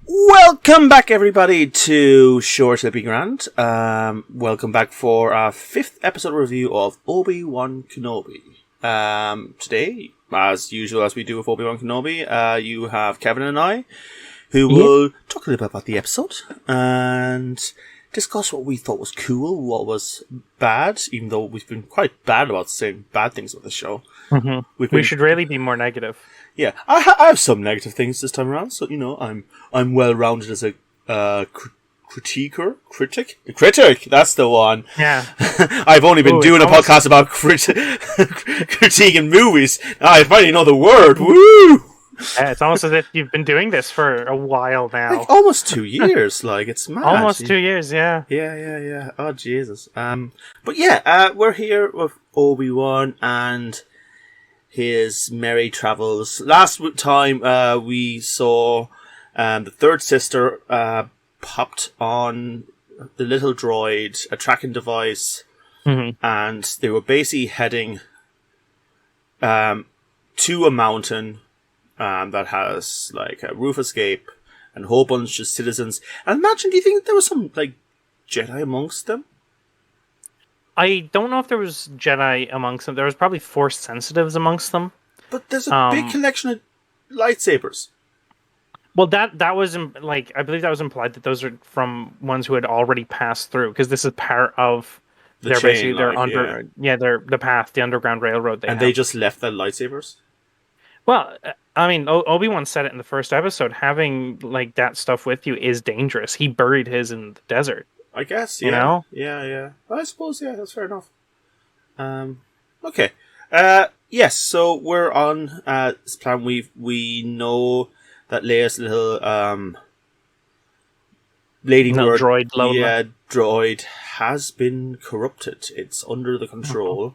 Welcome back, everybody, to Short Slippy Grand. Welcome back for our 5th episode review of Obi-Wan Kenobi. Today, as usual, as we do with Obi-Wan Kenobi, you have Kevin and I, who will talk a little bit about the episode and discuss what we thought was cool, what was bad, even though we've been quite bad about saying bad things with the show. Mm-hmm. We should really be more negative. Yeah, I have some negative things this time around, so, you know, I'm well-rounded as a critic, that's the one. Yeah. I've only been doing a podcast about critiquing movies. I finally know the word, woo! Yeah, it's almost as if you've been doing this for a while now. Like, almost 2 years, like, it's mad. Almost 2 years, yeah. Yeah. Oh, Jesus. But yeah, we're here with Obi-Wan and his merry travels. Last time we saw the third sister popped on the little droid, a tracking device, and they were basically heading to a mountain that has like a roof escape and a whole bunch of citizens. And imagine, do you think there was some like Jedi amongst them? I don't know if there was Jedi amongst them. There was probably Force sensitives amongst them. But there's a big collection of lightsabers. Well, that was like, I believe that was implied that those are from ones who had already passed through, because this is part of the path, the Underground Railroad. They just left their lightsabers. Well, I mean, Obi-Wan said it in the first episode. Having like that stuff with you is dangerous. He buried his in the desert. I guess, you know? Yeah. I suppose, yeah, that's fair enough. Okay. Yes, so we're on this plan. We know that Leia's little ladybird droid has been corrupted. It's under the control.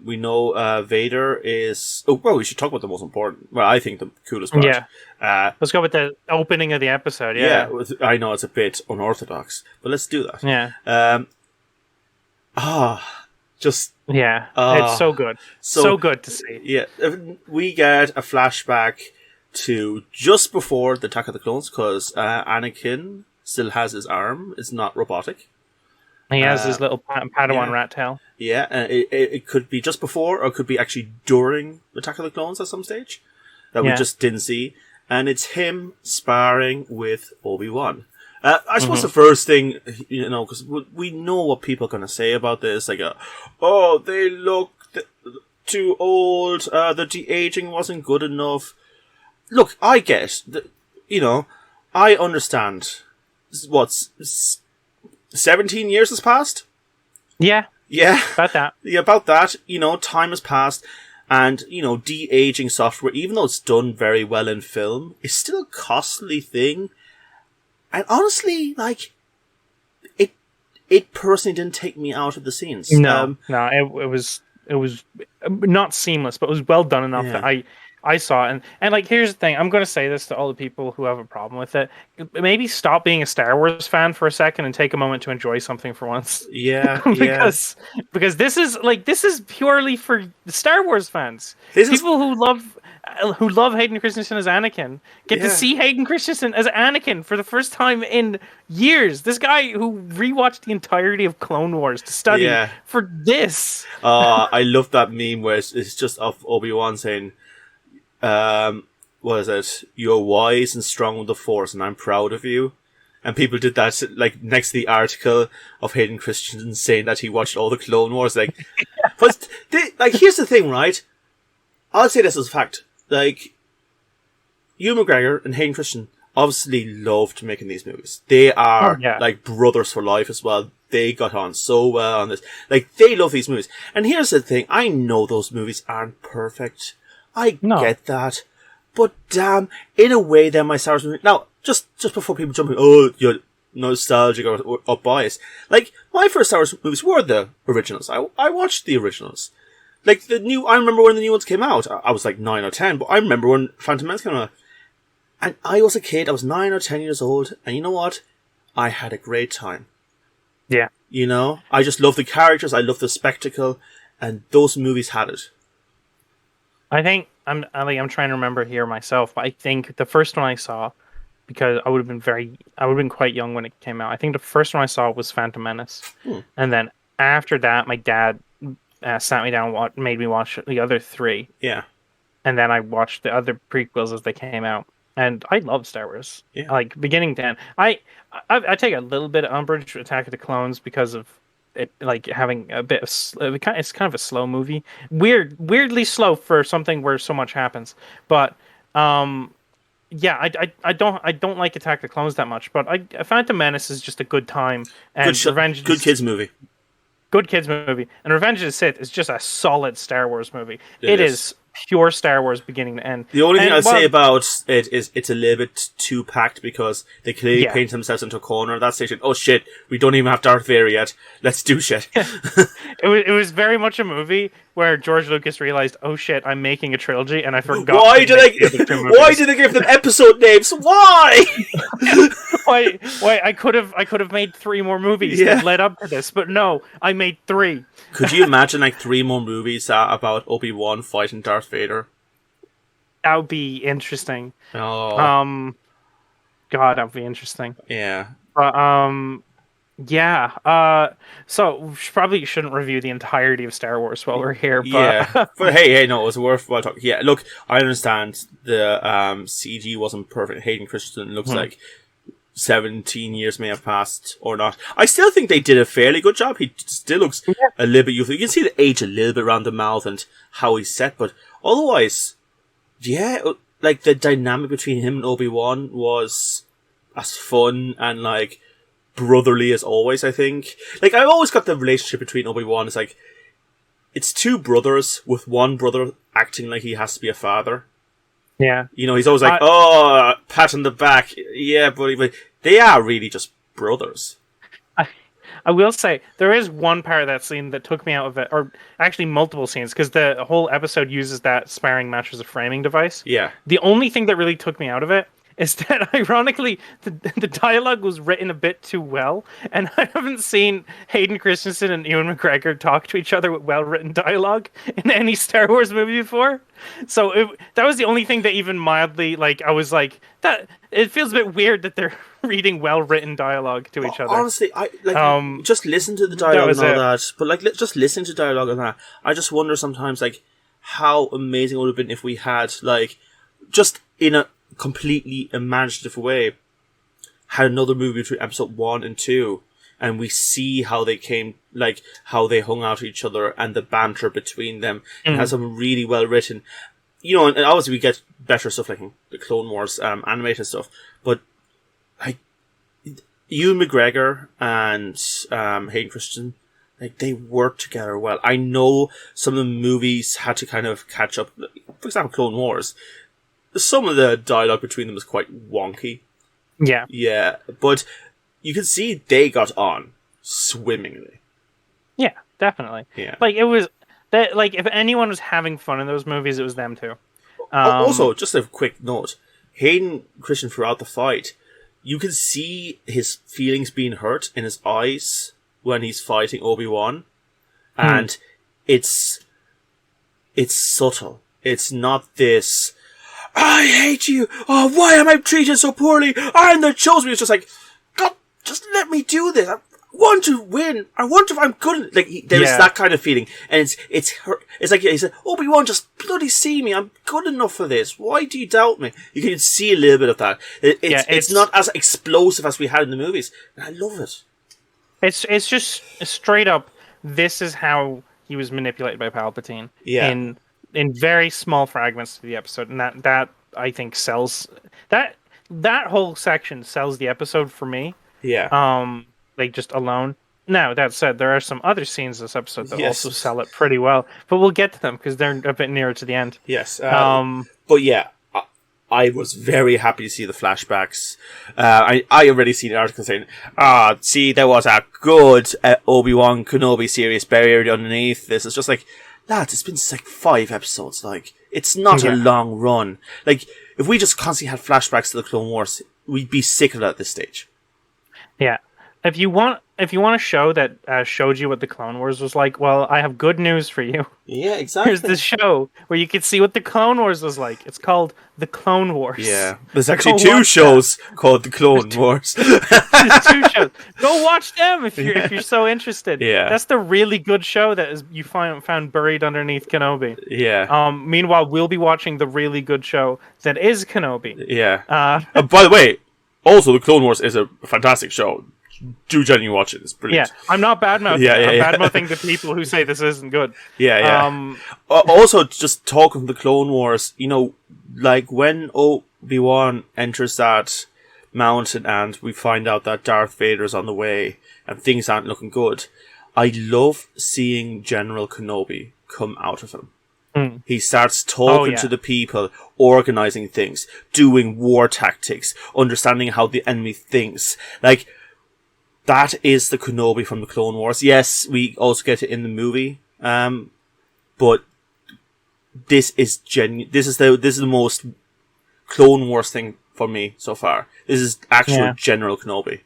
We know Vader is... Oh, well, we should talk about the most important... Well, I think the coolest part. Yeah. Let's go with the opening of the episode, yeah. I know it's a bit unorthodox, but let's do that. Yeah. It's so good. So good to see. Yeah. We get a flashback to just before the Attack of the Clones, because Anakin still has his arm. It's not robotic. He has his little Padawan rat tail. Yeah, it could be just before, or it could be actually during the Attack of the Clones at some stage that we just didn't see. And it's him sparring with Obi-Wan. I suppose the first thing, you know, because we know what people are going to say about this, like, they look too old, the de-aging wasn't good enough. Look, I get, you know, I understand. 17 years has passed? Yeah. Yeah. About that. Yeah, about that. You know, time has passed. And, you know, de-aging software, even though it's done very well in film, is still a costly thing. And honestly, like, it personally didn't take me out of the scenes. No, it was not seamless, but it was well done enough that I saw it. And like, here's the thing. I'm going to say this to all the people who have a problem with it. Maybe stop being a Star Wars fan for a second and take a moment to enjoy something for once. Yeah. because this is purely for the Star Wars fans. People who love Hayden Christensen as Anakin get to see Hayden Christensen as Anakin for the first time in years. This guy who rewatched the entirety of Clone Wars to study for this. I love that meme where it's just of Obi-Wan saying, what is it? You're wise and strong with the Force, and I'm proud of you. And people did that, like, next to the article of Hayden Christensen saying that he watched all the Clone Wars. Like, but here's the thing, right? I'll say this as a fact. Like, Ewan McGregor and Hayden Christensen obviously loved making these movies. They are like brothers for life as well. They got on so well on this. Like, they love these movies. And here's the thing. I know those movies aren't perfect. I get that. But damn, in a way, they're my Star Wars movie. Now, just before people jump in, you're nostalgic or biased. Like, my first Star Wars movies were the originals. I watched the originals. Like, I remember when the new ones came out. I was like 9 or 10, but I remember when Phantom Menace came out. And I was a kid, I was 9 or 10 years old, and you know what? I had a great time. Yeah. You know? I just love the characters, I love the spectacle, and those movies had it. I think I'm trying to remember here myself, but I think the first one I saw, because I would have been quite young when it came out. I think the first one I saw was Phantom Menace, and then after that, my dad sat me down, made me watch the other three. Yeah, and then I watched the other prequels as they came out, and I love Star Wars. Yeah. Like beginning to end. I take a little bit of umbrage with Attack of the Clones because of it, like having a bit of it's kind of a slow movie, weirdly slow for something where so much happens, but. Yeah, I don't like Attack of the Clones that much, but Phantom Menace is just a good time, and good kids movie. Good kids movie, and Revenge of the Sith is just a solid Star Wars movie. It is pure Star Wars beginning to end. The only thing I'd say about it is it's a little bit too packed because they clearly paint themselves into a corner at that station. Oh shit, we don't even have Darth Vader yet. Let's do shit. It was very much a movie where George Lucas realized, oh shit, I'm making a trilogy, and I forgot. Why did they give them episode names? Why? Why? I could have made 3 more movies that led up to this, but no, I made 3. Could you imagine like 3 more movies about Obi-Wan fighting Darth Vader? That would be interesting. Oh. God, that would be interesting. Yeah. But yeah. So we probably shouldn't review the entirety of Star Wars while we're here. But... Yeah. But hey, no, it was worthwhile talking. Yeah, look, I understand the CG wasn't perfect. Hayden Christensen looks like 17 years may have passed or not. I still think they did a fairly good job. He still looks a little bit youthful. You can see the age a little bit around the mouth and how he's set, but otherwise, yeah, like the dynamic between him and Obi-Wan was as fun and like brotherly as always, I think. Like, I've always got the relationship between Obi-Wan is like, it's 2 brothers with one brother acting like he has to be a father. Yeah. You know, he's always like, oh, pat on the back. Yeah, buddy, but they are really just brothers. I will say, there is one part of that scene that took me out of it, or actually multiple scenes, because the whole episode uses that sparring match as a framing device. Yeah. The only thing that really took me out of it is that, ironically, the dialogue was written a bit too well, and I haven't seen Hayden Christensen and Ewan McGregor talk to each other with well-written dialogue in any Star Wars movie before. So that was the only thing that even mildly, like, I was like, that it feels a bit weird that they're reading well-written dialogue to each other. Honestly, I like just listen to the dialogue and all that, but like just listening to dialogue and that, I just wonder sometimes like how amazing it would have been if we had like just in a completely imaginative way had another movie between episode 1 and 2 and we see how they came, like how they hung out with each other and the banter between them and has some really well written, you know, and obviously we get better stuff like the Clone Wars animated stuff, but like Ewan McGregor and Hayden Christensen, like they work together well. I know some of the movies had to kind of catch up. For example, Clone Wars, some of the dialogue between them is quite wonky. Yeah. Yeah, but you can see they got on swimmingly. Yeah, definitely. Yeah. Like, it was... that. Like, if anyone was having fun in those movies, it was them too. Also, just a quick note. Hayden Christensen, throughout the fight, you can see his feelings being hurt in his eyes when he's fighting Obi-Wan. And it's subtle. It's not this... I hate you! Oh, why am I treated so poorly? I'm the chosen one. It's just like, God, just let me do this. I want to win. I want to, I'm good. Like, there's that kind of feeling. And it's like, he said, Obi-Wan, just bloody see me. I'm good enough for this. Why do you doubt me? You can see a little bit of that. It's not as explosive as we had in the movies. And I love it. It's just straight up, this is how he was manipulated by Palpatine. Yeah. In very small fragments of the episode, and that I think sells that whole section sells the episode for me. Yeah. Like just alone. Now that said, there are some other scenes in this episode that also sell it pretty well, but we'll get to them because they're a bit nearer to the end. Yes. But yeah, I was very happy to see the flashbacks. I already seen an article saying, see, there was a good Obi-Wan Kenobi series buried underneath this. It's just like, lads, it's been like 5 episodes. Like, it's not a long run. Like, if we just constantly had flashbacks to the Clone Wars, we'd be sick of it at this stage. Yeah. If you want a show that showed you what the Clone Wars was like, well, I have good news for you. Yeah, exactly. Here's this show where you could see what the Clone Wars was like. It's called The Clone Wars. Yeah. There's actually 2 shows called The Clone Wars. There's 2 shows. Go watch them if you're so interested. Yeah. That's the really good show that is you found buried underneath Kenobi. Yeah. Meanwhile, we'll be watching the really good show that is Kenobi. Yeah. By the way, also The Clone Wars is a fantastic show. Do genuinely watch it. It's brilliant. Yeah, I'm not bad-mouthing. I'm bad-mouthing the people who say this isn't good. Yeah. Also, just talking of the Clone Wars, like when Obi-Wan enters that mountain and we find out that Darth Vader's on the way and things aren't looking good, I love seeing General Kenobi come out of him. He starts talking to the people, organizing things, doing war tactics, understanding how the enemy thinks. Like, that is the Kenobi from the Clone Wars. Yes, we also get it in the movie, but this is This is the most Clone Wars thing for me so far. This is actual General Kenobi,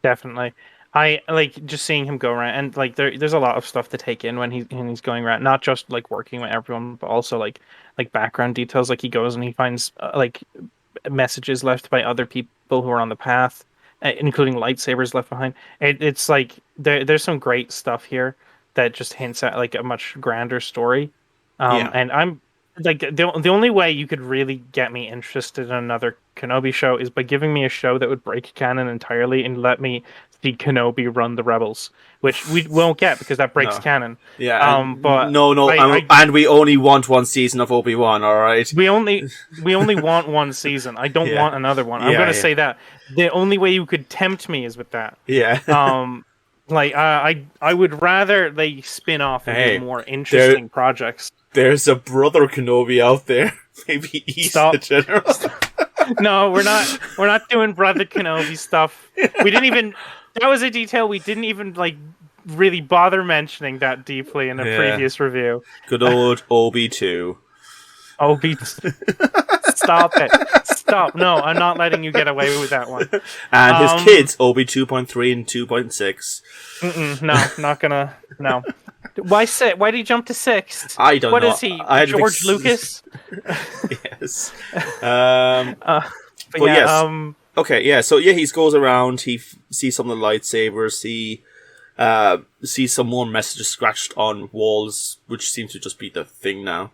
Definitely. I like just seeing him go around, and like there's a lot of stuff to take in when he's going around, not just like working with everyone, but also like background details. Like he goes and he finds like messages left by other people who are on the path. Including lightsabers left behind. It's like there's some great stuff here that just hints at like a much grander story. And I'm like the only way you could really get me interested in another Kenobi show is by giving me a show that would break canon entirely and let me see Kenobi run the rebels, which we won't get because that breaks canon. Yeah. But and we only want 1 season of Obi-Wan. All right. We only want 1 season. I don't want another one. I'm going to say that the only way you could tempt me is with that. Yeah. I would rather they spin off and do more interesting projects. There's a brother Kenobi out there. Maybe he's the general. No, we're not doing brother Kenobi stuff. We didn't even. That was a detail we didn't even really bother mentioning that deeply in a previous review. Good old Obi 2. Obi. Stop it. Stop. No, I'm not letting you get away with that one. And his kids, Obi 2.3 and 2.6. No, not gonna. No. Why Why did he jump to 6? I don't know. What is he? George Lucas? Yes. Okay, yeah. So he goes around. He sees some of the lightsabers. He sees some more messages scratched on walls, which seems to just be the thing now.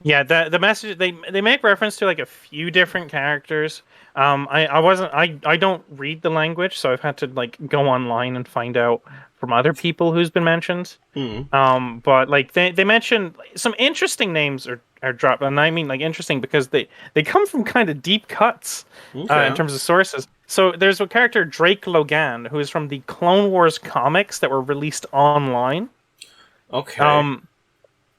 Yeah, the message they make reference to like a few different characters. I don't read the language, so I've had to go online and find out from other people who's been mentioned. But they mention some interesting names are dropped, and I mean interesting because they come from kind of deep cuts in terms of sources. So there's a character Drake Logan who is from the Clone Wars comics that were released online. Okay.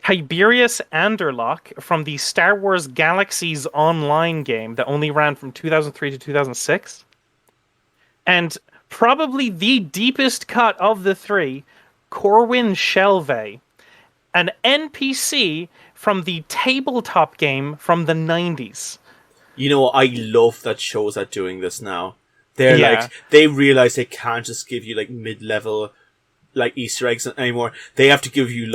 Tiberius Anderlock from the Star Wars Galaxies Online game that only ran from 2003 to 2006. And probably the deepest cut of the 3, Corwin Shelvey, an NPC from the tabletop game from the 90s. I love that shows are doing this now. They're they realize they can't just give you mid-level Easter eggs anymore. They have to give you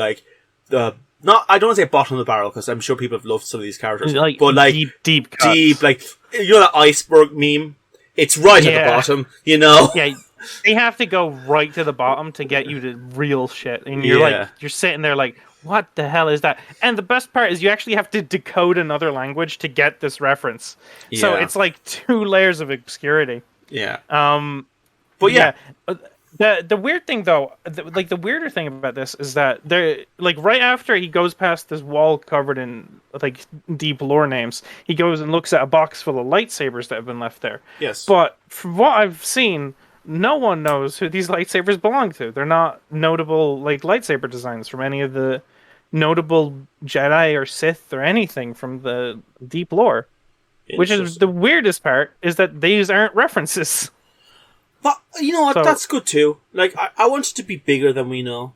the... I don't want to say bottom of the barrel, because I'm sure people have loved some of these characters. But deep cuts. Deep, that iceberg meme? It's right at the bottom, Yeah, they have to go right to the bottom to get you to real shit. And you're you're sitting there what the hell is that? And the best part is you actually have to decode another language to get this reference. Yeah. So it's 2 layers of obscurity. Yeah. But yeah. The weird thing though, the weirder thing about this is that they're right after he goes past this wall covered in deep lore names, he goes and looks at a box full of lightsabers that have been left there. Yes. But from what I've seen, no one knows who these lightsabers belong to. They're not notable lightsaber designs from any of the notable Jedi or Sith or anything from the deep lore. Which is the weirdest part, is that these aren't references. But, you know what, that's good too. I want it to be bigger than we know.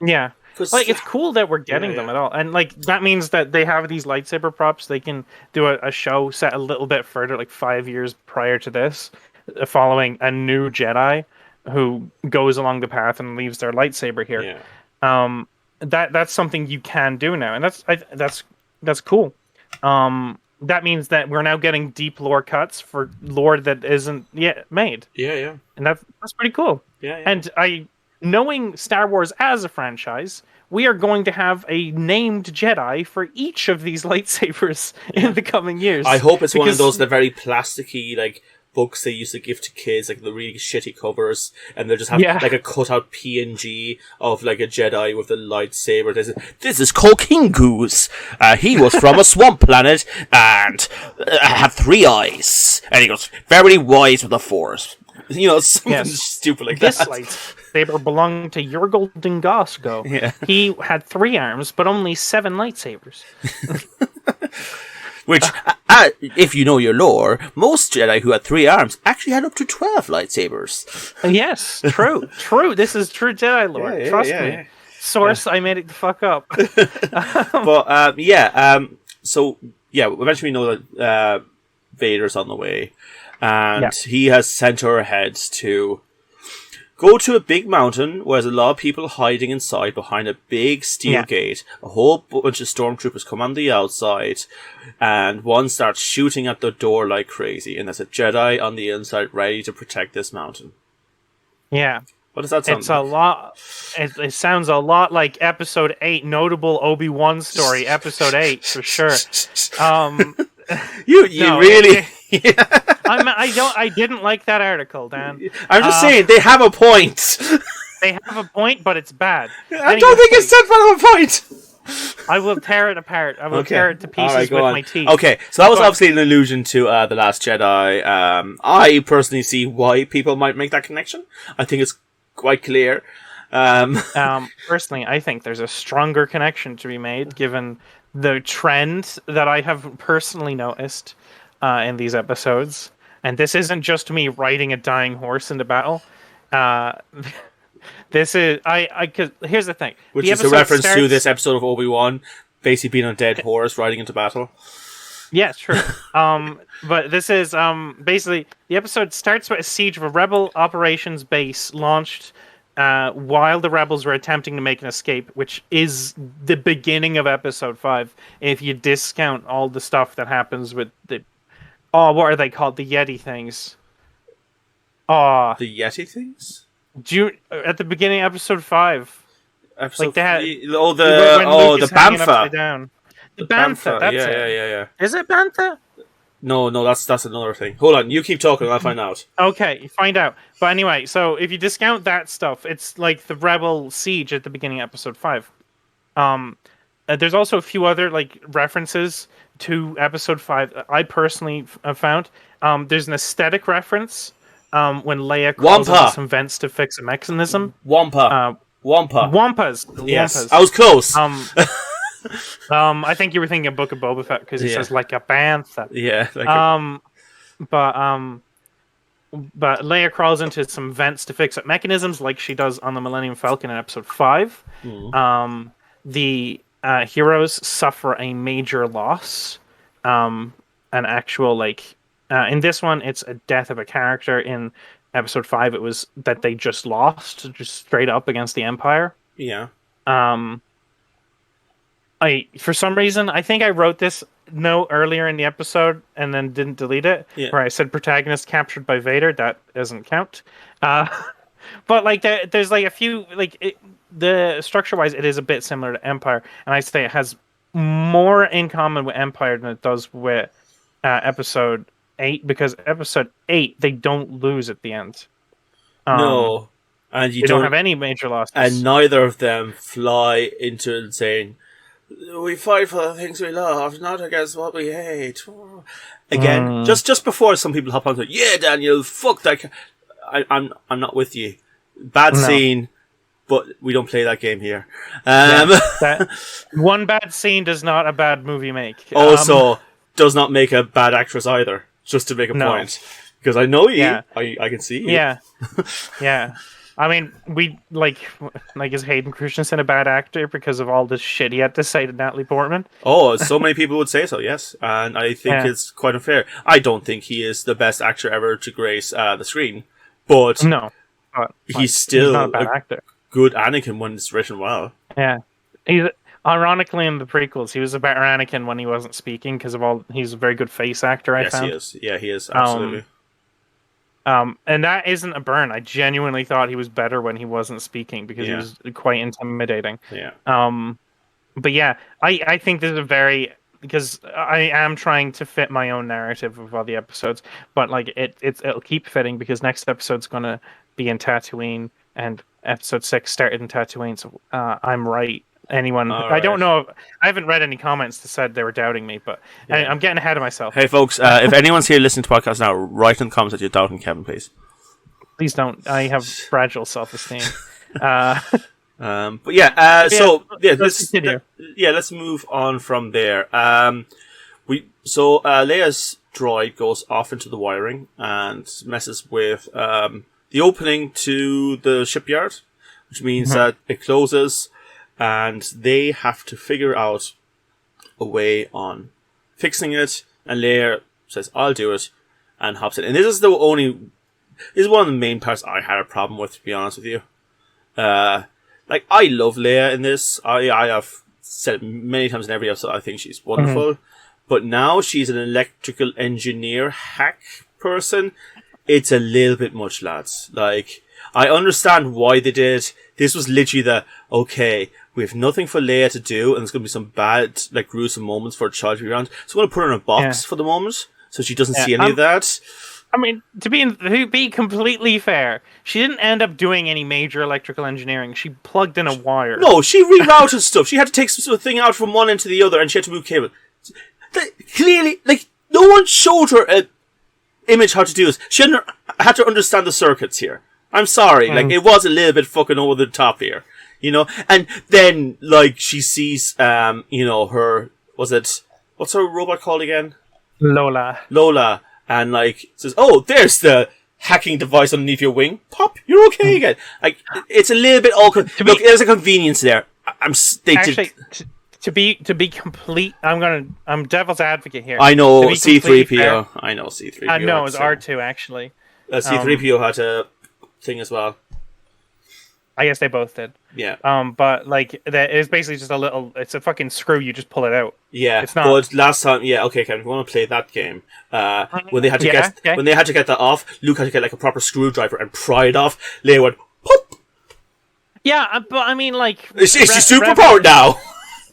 Yeah. Like, it's cool that we're getting them at all, and like that means that they have these lightsaber props. They can do a show set a little bit further, like 5 years prior to this, following a new Jedi who goes along the path and leaves their lightsaber here. Yeah. That's something you can do now, and that's cool. That means that we're now getting deep lore cuts for lore that isn't yet made. Yeah. And that's pretty cool. Yeah. And knowing Star Wars as a franchise, we are going to have a named Jedi for each of these lightsabers in the coming years. I hope it's one of those, the very plasticky, like, books they used to give to kids, like the really shitty covers, and they'll just have like a cutout PNG of like a Jedi with a lightsaber. This is called King Goose. He was from a swamp planet and had 3 eyes, and he goes very wise with the Force. You know, something stupid like that. This lightsaber belonged to Yurgle Dingasgo. Yeah. He had 3 arms, but only 7 lightsabers. Which, if you know your lore, most Jedi who had 3 arms actually had up to 12 lightsabers. Yes, true. This is true Jedi lore. Trust me. Source, I made it the fuck up. But, so, eventually we know that Vader's on the way. And he has sent her ahead to go to a big mountain where there's a lot of people hiding inside behind a big steel gate. A whole bunch of stormtroopers come on the outside, and one starts shooting at the door like crazy. And there's a Jedi on the inside ready to protect this mountain. Yeah. What does that sound like? It's a lot. It sounds a lot like Episode 8, notable Obi-Wan story, Episode 8, for sure. You really... I didn't like that article, Dan. I'm just saying, they have a point. They have a point, but it's bad. I don't think it's that bad of a point. I will tear it apart. I will tear it to pieces with my teeth. Okay, so that was obviously an allusion to The Last Jedi. I personally see why people might make that connection. I think it's quite clear. Personally, I think there's a stronger connection to be made, given the trend that I have personally noticed in these episodes. And this isn't just me riding a dying horse into battle. This is cause here's the thing. Which is a reference to this episode of Obi-Wan, basically being on a dead horse riding into battle. Yeah, true. But this is basically the episode starts with a siege of a rebel operations base launched while the rebels were attempting to make an escape, which is the beginning of episode 5. If you discount all the stuff that happens with the what are they called? The Yeti things. The Yeti things? At the beginning of episode 5. Episode like that. The Bantha. The Bantha. That's it. Yeah. Is it Bantha? No, that's another thing. Hold on, you keep talking and I'll find out. Okay, find out. But anyway, so if you discount that stuff, it's like the rebel siege at the beginning of episode 5. There's also a few other like references to episode 5 I personally have found. There's an aesthetic reference when Leia calls into some vents to fix a mechanism. Wampa. Wampas. Yes, I was close. I think you were thinking of Book of Boba Fett because it says like a bantha. Yeah. But Leia crawls into some vents to fix up mechanisms, like she does on the Millennium Falcon in episode 5. The heroes suffer a major loss, an actual in this one it's a death of a character. In episode 5 it was that they just lost, just straight up against the Empire. Yeah. For some reason, I think I wrote this note earlier in the episode and then didn't delete it, where I said protagonist captured by Vader. That doesn't count. But there's a few the structure-wise, it is a bit similar to Empire, and I say it has more in common with Empire than it does with episode 8, because episode 8 they don't lose at the end. No, and you don't have any major losses, and neither of them fly into saying, "We fight for the things we love, not against what we hate." Again, just before some people hop onto, "Yeah, Daniel, fuck that." I'm not with you. Bad scene, but we don't play that game here. One bad scene does not a bad movie make. Also, does not make a bad actress either. Just to make a point, because I know you, I can see you. Yeah. I mean, we like is Hayden Christensen a bad actor because of all the shit he had to say to Natalie Portman? Oh, so many people would say so, yes. And I think it's quite unfair. I don't think he is the best actor ever to grace the screen, but no, he's still not a bad actor. Good Anakin when it's written well. Yeah, he's ironically in the prequels he was a better Anakin when he wasn't speaking because of all. He's a very good face actor. I found. Yes, he is. Yeah, he is absolutely. And that isn't a burn. I genuinely thought he was better when he wasn't speaking because he was quite intimidating. Yeah. But yeah, I think this is a very because I am trying to fit my own narrative of all the episodes, but like it'll keep fitting because next episode's gonna be in Tatooine and episode 6 started in Tatooine. So I'm right. Anyone? All I don't know. I haven't read any comments that said they were doubting me, but I'm getting ahead of myself. Hey, folks! If anyone's here listening to podcasts now, write in the comments that you're doubting Kevin, please. Please don't. I have fragile self-esteem. But yeah. So yeah, let's move on from there. Leia's droid goes off into the wiring and messes with the opening to the shipyard, which means that it closes. And they have to figure out a way on fixing it. And Leia says, I'll do it. And hops in. And this is one of the main parts I had a problem with, to be honest with you. I love Leia in this. I have said it many times in every episode, I think she's wonderful. But now she's an electrical engineer hack person. It's a little bit much, lads. I understand why they did. This was literally we have nothing for Leia to do, and there's going to be some bad, gruesome moments for a child to be around. So we're going to put her in a box for the moment, so she doesn't see any of that. I mean, to be completely fair, she didn't end up doing any major electrical engineering. She plugged in a wire. No, she rerouted stuff. She had to take some thing out from one end to the other, and she had to move cable. Clearly, no one showed her an image how to do this. She had to understand the circuits here. I'm sorry, it was a little bit fucking over the top here. And then, she sees, what's her robot called again? Lola. And, says, oh, there's the hacking device underneath your wing. Pop, you're okay again. It's a little bit awkward. Look, there's a convenience there. To be complete, I'm devil's advocate here. I know C-3PO. I know C-3PO. No, it was R2, actually. C-3PO had a thing as well. I guess they both did. Yeah. But that is basically just it's a fucking screw. You just pull it out. Yeah. It's not. But last time, okay, Kevin, if you want to play that game, when they had to get that off, Luke had to get a proper screwdriver and pry it off. Leia went pop. Yeah, but I mean, is she superpowered now?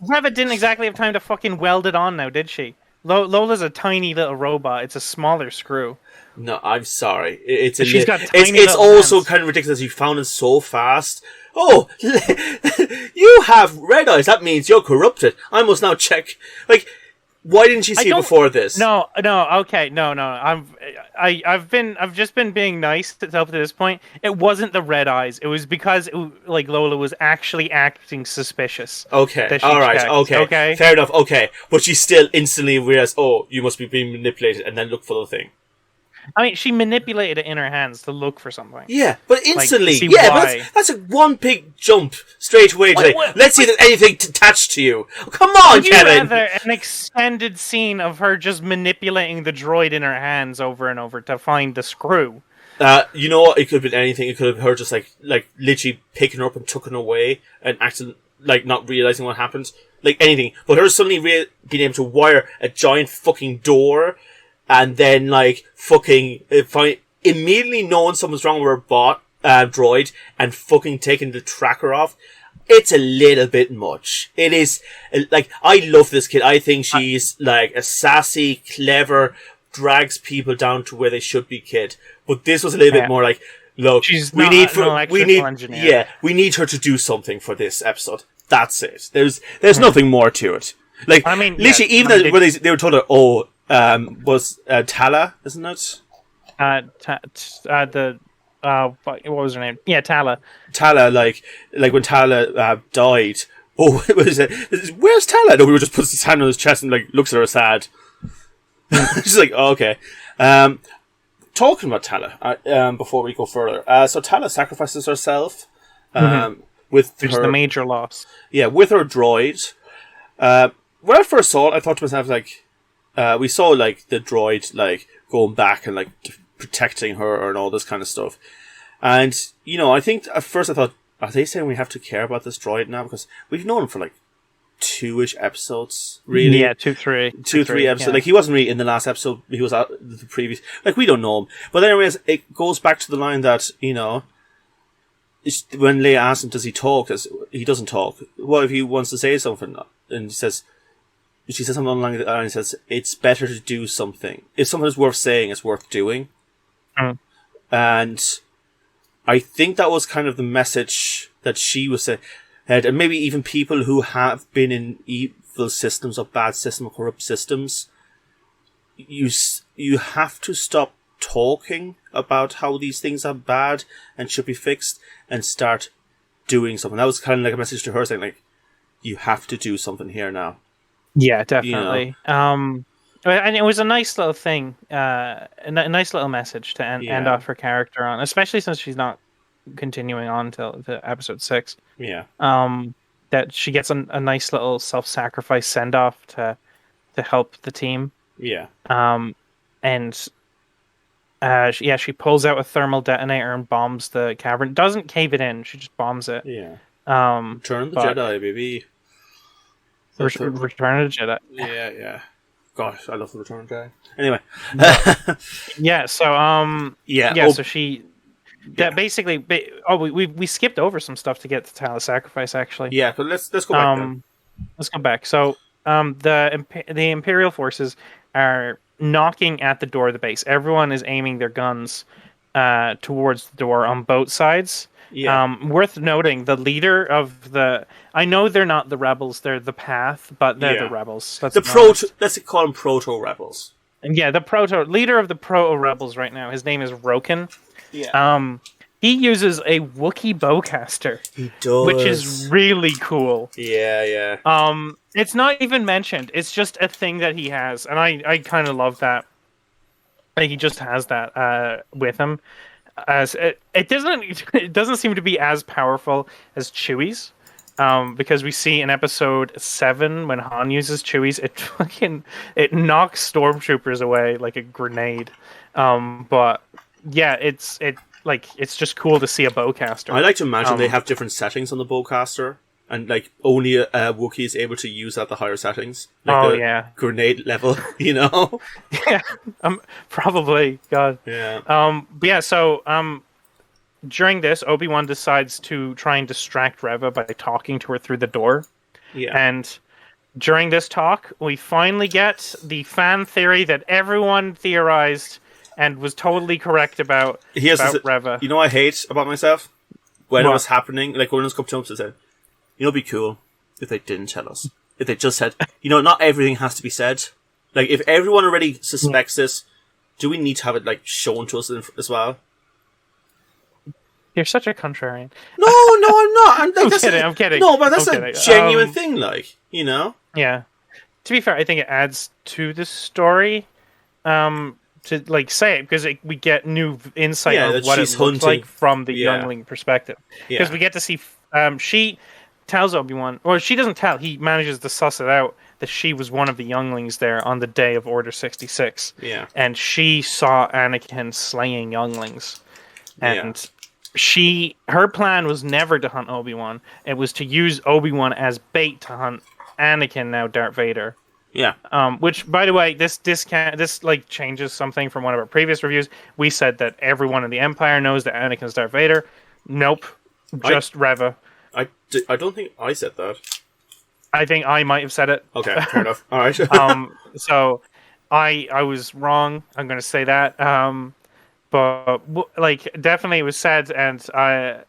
Reva didn't exactly have time to fucking weld it on now, did she? Lola's a tiny little robot. It's a smaller screw. No, I'm sorry. It's also hands. kind of ridiculous. You found it so fast. Oh, you have red eyes. That means you're corrupted. I must now check. Why didn't you see it before this? No. Okay, no. I've just been being nice up to this point. It wasn't the red eyes. It was because Lola was actually acting suspicious. Okay, all right. Okay, fair enough. Okay, but she still instantly realized, oh, you must be being manipulated, and then look for the thing. I mean, she manipulated it in her hands to look for something. Yeah, but instantly. But that's a one big jump straight away. Let's see if there's anything attached to you. Oh, come on, Kevin! Would you rather an extended scene of her just manipulating the droid in her hands over and over to find the screw? You know what? It could have been anything. It could have her just literally picking her up and tucking her away and acting not realizing what happened. Anything. But her suddenly being able to wire a giant fucking door. And then, immediately knowing something's wrong with her droid and fucking taking the tracker off, it's a little bit much. It is, I love this kid. I think she's, a sassy, clever, drags people down to where they should be kid. But this was a little bit more look, we need her to do something for this episode. That's it. There's nothing more to it. Literally, even when they were told her, was Tala, isn't it? What was her name? Yeah, Tala. Tala, when Tala died. Oh, was it? Where's Tala? No, we were just puts his hand on his chest and looks at her sad. She's oh, okay. talking about Tala, before we go further, so Tala sacrifices herself with Which her... is the major loss. Yeah, with her droid. When I first saw it, I thought to myself, like, we saw, like, the droid, like, going back and, like, protecting her and all this kind of stuff. And, you know, I think at first I thought, are they saying we have to care about this droid now? Because we've known him for, like, 2-ish episodes, really. Yeah, 2-3. 2-3 episodes. Yeah. Like, he wasn't really in the last episode. He was out the previous... Like, we don't know him. But anyways, it goes back to the line that, you know, when Leia asks him, does he talk? He doesn't talk. What if he wants to say something? And she says something along the line and says, it's better to do something. If something is worth saying, it's worth doing. Mm. And I think that was kind of the message that she was saying. And maybe even people who have been in evil systems or bad systems or corrupt systems, you have to stop talking about how these things are bad and should be fixed and start doing something. That was kind of like a message to her saying, like, you have to do something here now. Yeah, definitely. You know? And it was a nice little thing, a nice little message to end off her character on, especially since she's not continuing on till episode 6. Yeah. That she gets a nice little self-sacrifice send-off to help the team. Yeah. And she pulls out a thermal detonator and bombs the cavern. Doesn't cave it in, she just bombs it. Yeah. Return of the Jedi, baby. Return of the Jedi. Yeah. Gosh, I love the Return of the Jedi. Anyway. Yeah, so so she basically we skipped over some stuff to get to Tala's sacrifice actually. Yeah, but let's go back then. Let's go back. So the Imperial forces are knocking at the door of the base. Everyone is aiming their guns towards the door on both sides. Yeah. Worth noting, the leader of the... I know they're not the rebels, they're the Path, but they're the rebels. Let's call them proto-rebels. And yeah, the leader of the proto-rebels right now, his name is Roken. Yeah. He uses a Wookiee bowcaster. He does. Which is really cool. Yeah. It's not even mentioned. It's just a thing that he has. And I kind of love that. Like, he just has that with him. As it doesn't seem to be as powerful as Chewie's. Because we see in episode 7 when Han uses Chewie's, it knocks stormtroopers away like a grenade. But yeah, it's just cool to see a bowcaster. I like to imagine they have different settings on the bowcaster, and like only a Wookiee is able to use at the higher settings. Like grenade level, you know? Yeah, probably. God. Yeah. But yeah, so during this, Obi-Wan decides to try and distract Reva by talking to her through the door. Yeah. And during this talk, we finally get the fan theory that everyone theorized and was totally correct about Reva. You know what I hate about myself? When it was happening, like when it was coming to us, I said, you know, it'd be cool if they didn't tell us. If they just said, you know, not everything has to be said. Like, if everyone already suspects this, do we need to have it, like, shown to us as well? You're such a contrarian. No, I'm not. I'm kidding. No, but that's a genuine thing, like, you know? Yeah. To be fair, I think it adds to the story. To like say it because we get new insight on what it looks like from the youngling perspective. Because we get to see she tells Obi-Wan, or she doesn't tell. He manages to suss it out that she was one of the younglings there on the day of Order 66. Yeah, and she saw Anakin slaying younglings, and her plan was never to hunt Obi-Wan. It was to use Obi-Wan as bait to hunt Anakin, now Darth Vader. Yeah. Which, by the way, this like changes something from one of our previous reviews. We said that everyone in the Empire knows that Anakin's Darth Vader. Nope, just Reva. I don't think I said that. I think I might have said it. Okay, fair enough. All right. So I was wrong. I'm going to say that. But like definitely it was said, and the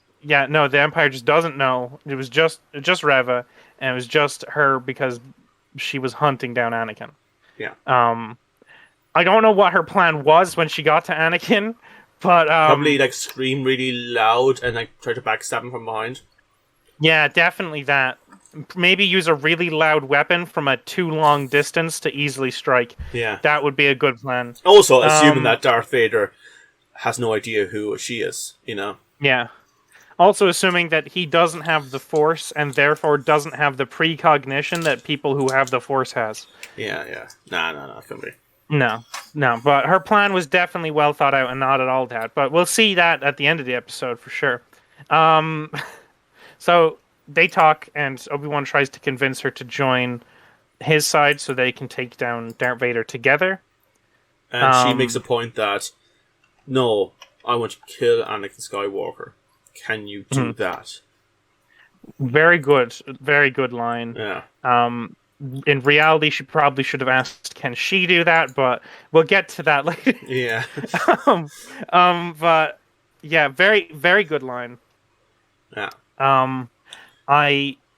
Empire just doesn't know. It was just Reva, and it was just her because she was hunting down Anakin. Yeah. I don't know what her plan was when she got to Anakin, but probably like scream really loud and like try to backstab him from behind. Yeah, definitely that. Maybe use a really loud weapon from a too long distance to easily strike. Yeah. That would be a good plan. Also, assuming that Darth Vader has no idea who she is, you know? Yeah. Also assuming that he doesn't have the Force and therefore doesn't have the precognition that people who have the Force has. Yeah. Nah, it can be. No. But her plan was definitely well thought out and not at all that. But we'll see that at the end of the episode for sure. So they talk, and Obi-Wan tries to convince her to join his side so they can take down Darth Vader together. And she makes a point that, no, I want to kill Anakin Skywalker. Can you do that? Very good line. Yeah. In reality, she probably should have asked, "Can she do that?" But we'll get to that later. Yeah. But yeah, very, very good line. Yeah.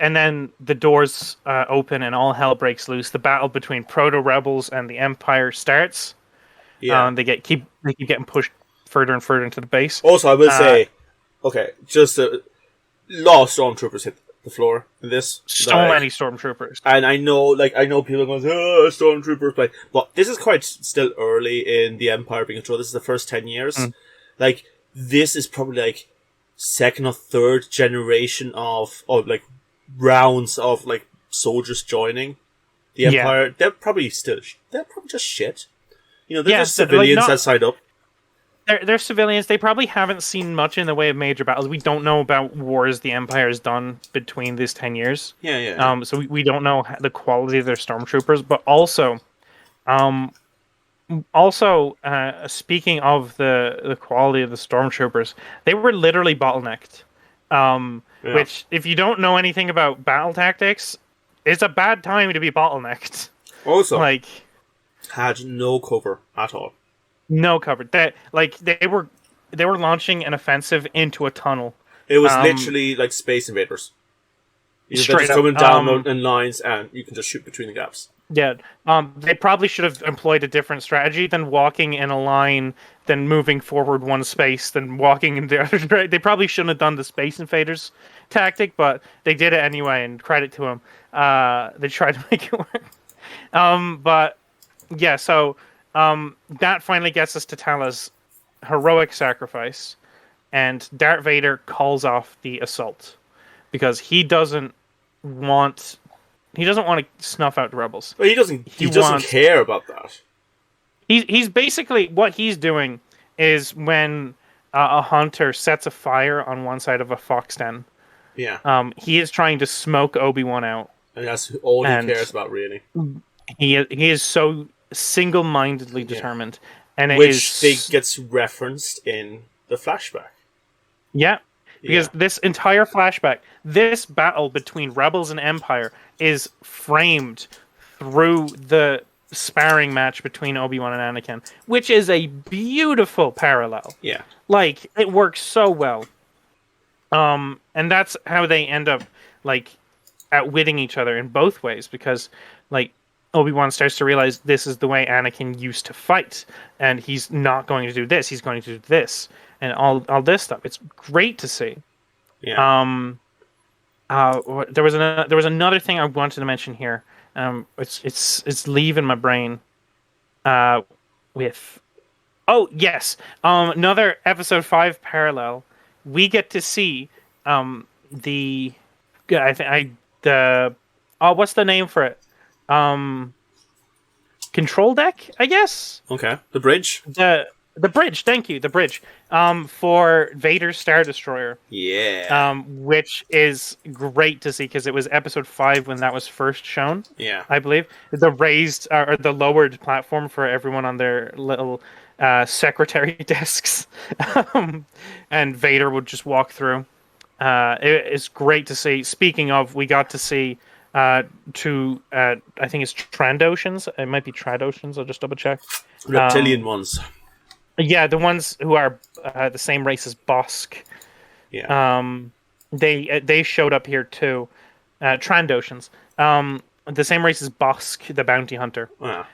And then the doors open and all hell breaks loose. The battle between proto-rebels and the Empire starts. Yeah. They keep getting pushed further and further into the base. Also, I will say, okay, just a lot of stormtroopers hit the floor in this. So many stormtroopers. And I know people are going, oh, stormtroopers, but this is quite still early in the Empire being controlled. This is the first 10 years. Like, this is probably like second or third generation of rounds of like soldiers joining the Empire. Yeah. They're probably just shit. You know, they're just civilians that side up. They're civilians. They probably haven't seen much in the way of major battles. We don't know about wars the Empire has done between these 10 years. Yeah. So we don't know the quality of their stormtroopers. But also, speaking of the quality of the stormtroopers, they were literally bottlenecked. Which, if you don't know anything about battle tactics, is a bad time to be bottlenecked. Also, had no cover at all. No cover. They were launching an offensive into a tunnel. It was literally like Space Invaders. They're just coming down in lines, and you can just shoot between the gaps. Yeah. They probably should have employed a different strategy than walking in a line, then moving forward one space, then walking in the other direction. They probably shouldn't have done the Space Invaders tactic, but they did it anyway, and credit to them. They tried to make it work. But yeah, so that finally gets us to Tala's heroic sacrifice, and Darth Vader calls off the assault because he doesn't want to snuff out the rebels. But he doesn't care about that. He's basically, what he's doing is when a hunter sets a fire on one side of a fox den. Yeah. He is trying to smoke Obi-Wan out. And that's all he cares about, really. He is so single-mindedly determined, and which gets referenced in the flashback. Yeah. Because this entire flashback, this battle between Rebels and Empire is framed through the sparring match between Obi-Wan and Anakin, which is a beautiful parallel. Yeah. Like, it works so well. And that's how they end up, like, outwitting each other in both ways, because, like, Obi-Wan starts to realize this is the way Anakin used to fight, and he's not going to do this, he's going to do this. And all this stuff. It's great to see. Yeah. There was another thing I wanted to mention here. It's leaving my brain. Another episode 5 parallel. We get to see what's the name for it? Control deck, I guess. Okay. The bridge. The bridge, thank you. The bridge for Vader's Star Destroyer. Yeah. Which is great to see because it was episode 5 when that was first shown. Yeah. I believe the raised or the lowered platform for everyone on their little secretary desks, and Vader would just walk through. It's great to see. Speaking of, we got to see I think it's Trandoshans. It might be Tradoshans. I'll just double check. Reptilian ones. Yeah, the ones who are the same race as Bosk. Yeah. They showed up here too. Trandoshans. The same race as Bosk, the bounty hunter. Wow.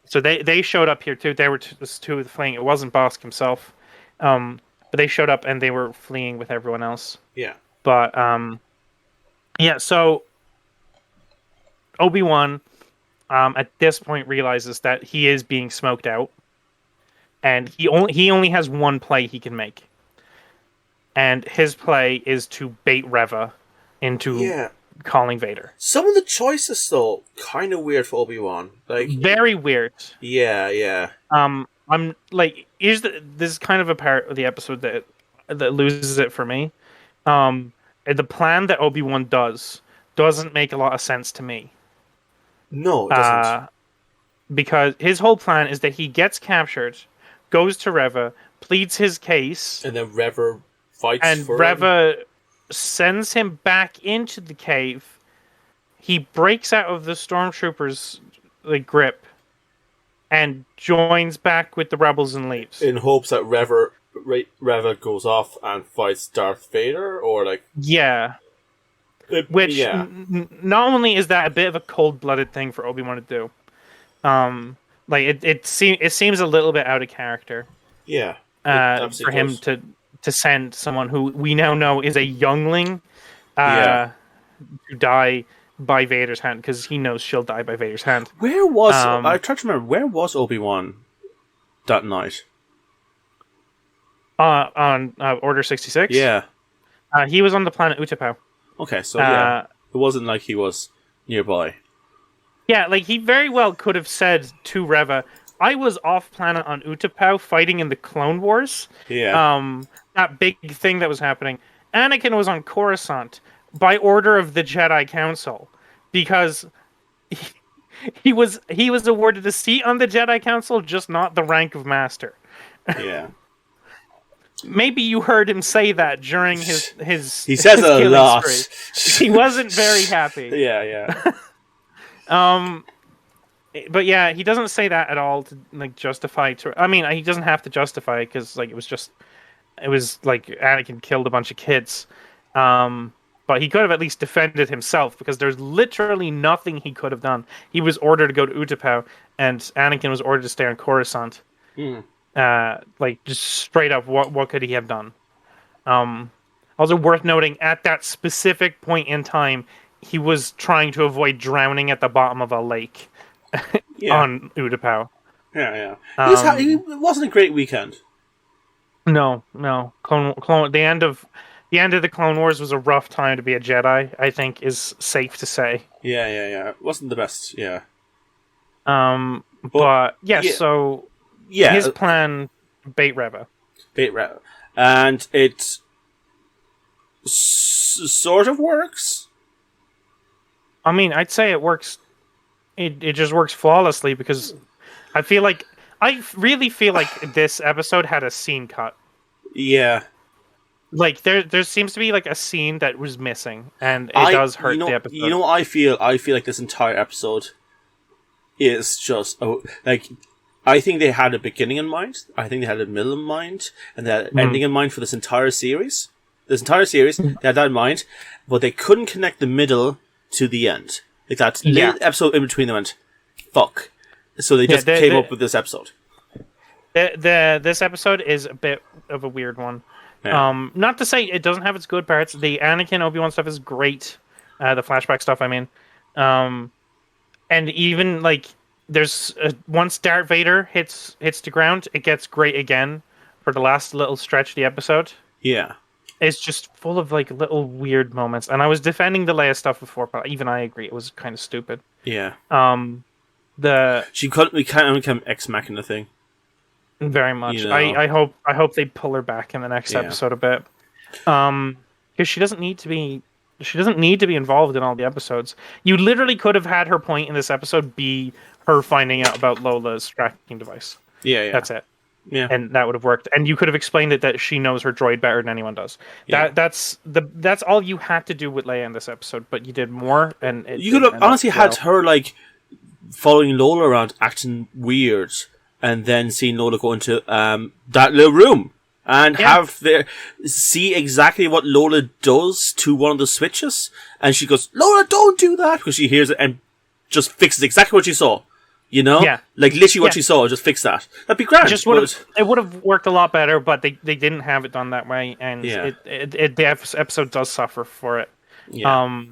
So they showed up here too. They were two fleeing. It wasn't Bosk himself. But they showed up and they were fleeing with everyone else. Yeah. But so Obi-Wan at this point realizes that he is being smoked out. and he only has one play he can make, and his play is to bait Reva into calling Vader. Some of the choices though kind of weird for Obi-Wan, like very weird. Yeah. I'm like, this is kind of a part of the episode that loses it for me. The plan that Obi-Wan doesn't make a lot of sense to me. No, it doesn't. Because his whole plan is that he gets captured, goes to Reva, pleads his case, and then Reva fights and Reva sends him back into the cave. He breaks out of the stormtroopers' grip and joins back with the rebels and leaves. In hopes that Reva goes off and fights Darth Vader, or like... Yeah. Not only is that a bit of a cold-blooded thing for Obi-Wan to do, it seems a little bit out of character. Yeah. For him to send someone who we now know is a youngling to die by Vader's hand, because he knows she'll die by Vader's hand. Where was... I try to remember, where was Obi-Wan that night? On Order 66? Yeah. He was on the planet Utapau. Okay, so it wasn't like he was nearby. Yeah, like he very well could have said to Reva, I was off planet on Utapau fighting in the Clone Wars. Yeah. That big thing that was happening. Anakin was on Coruscant by order of the Jedi Council, because he was awarded a seat on the Jedi Council, just not the rank of Master. Yeah. Maybe you heard him say that during his he says it a lot. He wasn't very happy. Yeah. But yeah, he doesn't say that at all to justify. I mean, he doesn't have to justify it, because it was like Anakin killed a bunch of kids. But he could have at least defended himself, because there's literally nothing he could have done. He was ordered to go to Utapau, and Anakin was ordered to stay on Coruscant. Just straight up, what could he have done? Also worth noting, at that specific point in time, he was trying to avoid drowning at the bottom of a lake on Utapau. Yeah. It wasn't a great weekend. No. The end of the Clone Wars was a rough time to be a Jedi, I think is safe to say. Yeah. It wasn't the best. Yeah. So his plan, bait Reva, and it sort of works. I mean, I'd say it works. It just works flawlessly, because I really feel like this episode had a scene cut. Yeah. Like there seems to be like a scene that was missing, and it does hurt the episode. You know what I feel? I feel like this entire episode is just I think they had a beginning in mind. I think they had a middle in mind, and they had an ending in mind for this entire series. They had that in mind, but they couldn't connect the middle to the end. Like that little episode in between them went, fuck. So they just came up with this episode. This episode is a bit of a weird one. Yeah. Not to say it doesn't have its good parts. The Anakin Obi-Wan stuff is great. The flashback stuff, I mean. And even there's once Darth Vader hits the ground, it gets great again for the last little stretch of the episode. Yeah. It's just full of little weird moments. And I was defending the Leia stuff before, but even I agree it was kind of stupid. Yeah. She couldn't become Ex Machina thing. Very much. You know? I hope they pull her back in the next episode a bit. Because she doesn't need to be involved in all the episodes. You literally could have had her point in this episode be her finding out about Lola's tracking device. Yeah. That's it. Yeah. And that would have worked. And you could have explained it that she knows her droid better than anyone does. Yeah. That's all you had to do with Leia in this episode, but you did more, and you could have honestly had her following Lola around acting weird, and then seeing Lola go into that little room and see exactly what Lola does to one of the switches, and she goes, "Lola, don't do that," because she hears it and just fixes exactly what she saw. You know, literally what she saw, just fix that. That'd be grand. It would have worked a lot better, but they didn't have it done that way, and the episode does suffer for it. Yeah.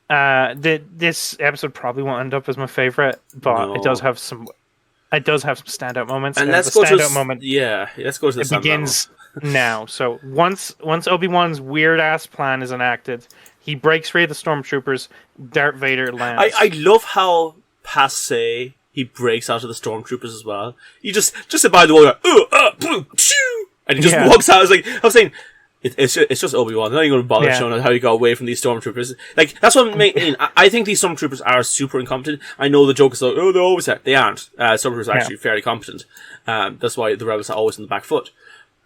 This episode probably won't end up as my favorite, but it does have some. It does have some standout moments. And let's go to the moment. Yeah, let's go to the It begins now. So once Obi-Wan's weird ass plan is enacted, he breaks free of the stormtroopers. Darth Vader lands. I love how passe he breaks out of the stormtroopers as well. He just by the wall, and he just walks out. I was saying, it's just Obi-Wan. They're not even going to bother showing us how he got away from these stormtroopers. Like, that's what I mean. I think these stormtroopers are super incompetent. I know the joke is like, oh, they always are. They aren't. Stormtroopers are actually fairly competent. That's why the rebels are always on the back foot.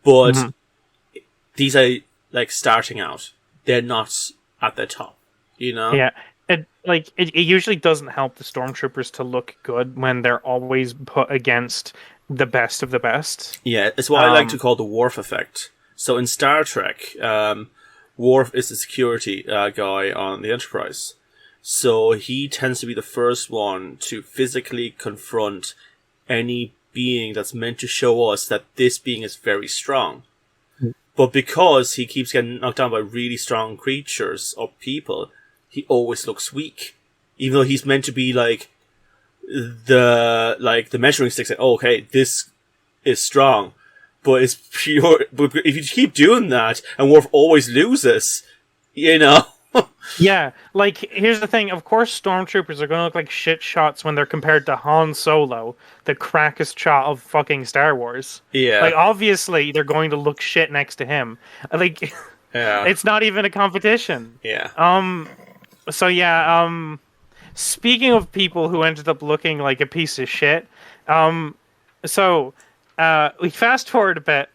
But these are like starting out. They're not at the top. You know? Yeah. It usually doesn't help the stormtroopers to look good when they're always put against the best of the best. Yeah, it's what I like to call the Worf effect. So in Star Trek, Worf is the security guy on the Enterprise. So he tends to be the first one to physically confront any being that's meant to show us that this being is very strong. But because he keeps getting knocked down by really strong creatures or people, he always looks weak. Even though he's meant to be like the measuring stick saying, oh, okay, this is strong. But it's pure. But if you keep doing that, and Worf always loses, you know. Yeah, like here's the thing. Of course, stormtroopers are going to look like shit shots when they're compared to Han Solo, the crackest shot of fucking Star Wars. Yeah, like obviously they're going to look shit next to him. Like, it's not even a competition. Yeah. So yeah. Speaking of people who ended up looking like a piece of shit, we fast forward a bit,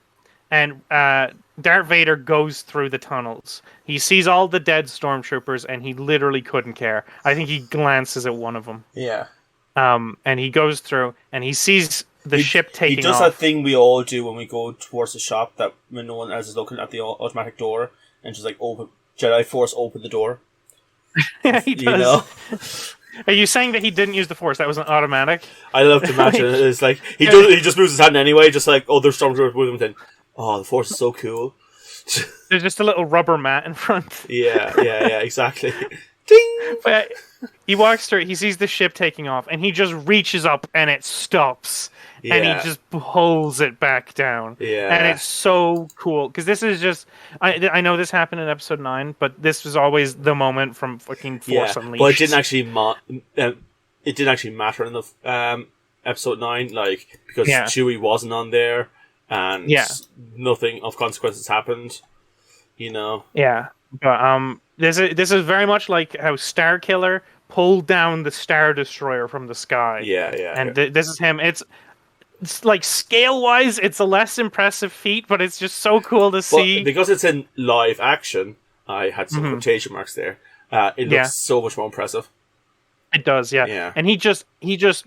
and Darth Vader goes through the tunnels. He sees all the dead stormtroopers, and he literally couldn't care. I think he glances at one of them. Yeah. And he goes through, and he sees the ship taking off. He does that thing we all do when we go towards the shop, that when no one else is looking at the automatic door, and just like open Jedi Force, open the door. Yeah, he does. You know? Are you saying that he didn't use the Force? That was an automatic? I love to imagine it. It's like he just moves his hand anyway, just like, oh, there's stormtroopers with him. Then, oh, the Force is so cool. There's just a little rubber mat in front. Yeah, exactly. Ding! But he walks through, he sees the ship taking off, and he just reaches up and it stops. Yeah. And he just pulls it back down. Yeah. And it's so cool. Because this is just... I know this happened in episode 9, but this was always the moment from fucking Force Unleashed. But it didn't actually matter in the episode 9, like, because Chewie wasn't on there, and nothing of consequences happened, you know? Yeah. But this is very much like how Starkiller pulled down the Star Destroyer from the sky. Yeah. And this is him. It's like scale-wise, it's a less impressive feat, but it's just so cool to see. Because it's in live action, I had some quotation marks there. It looks so much more impressive. It does, yeah. And he just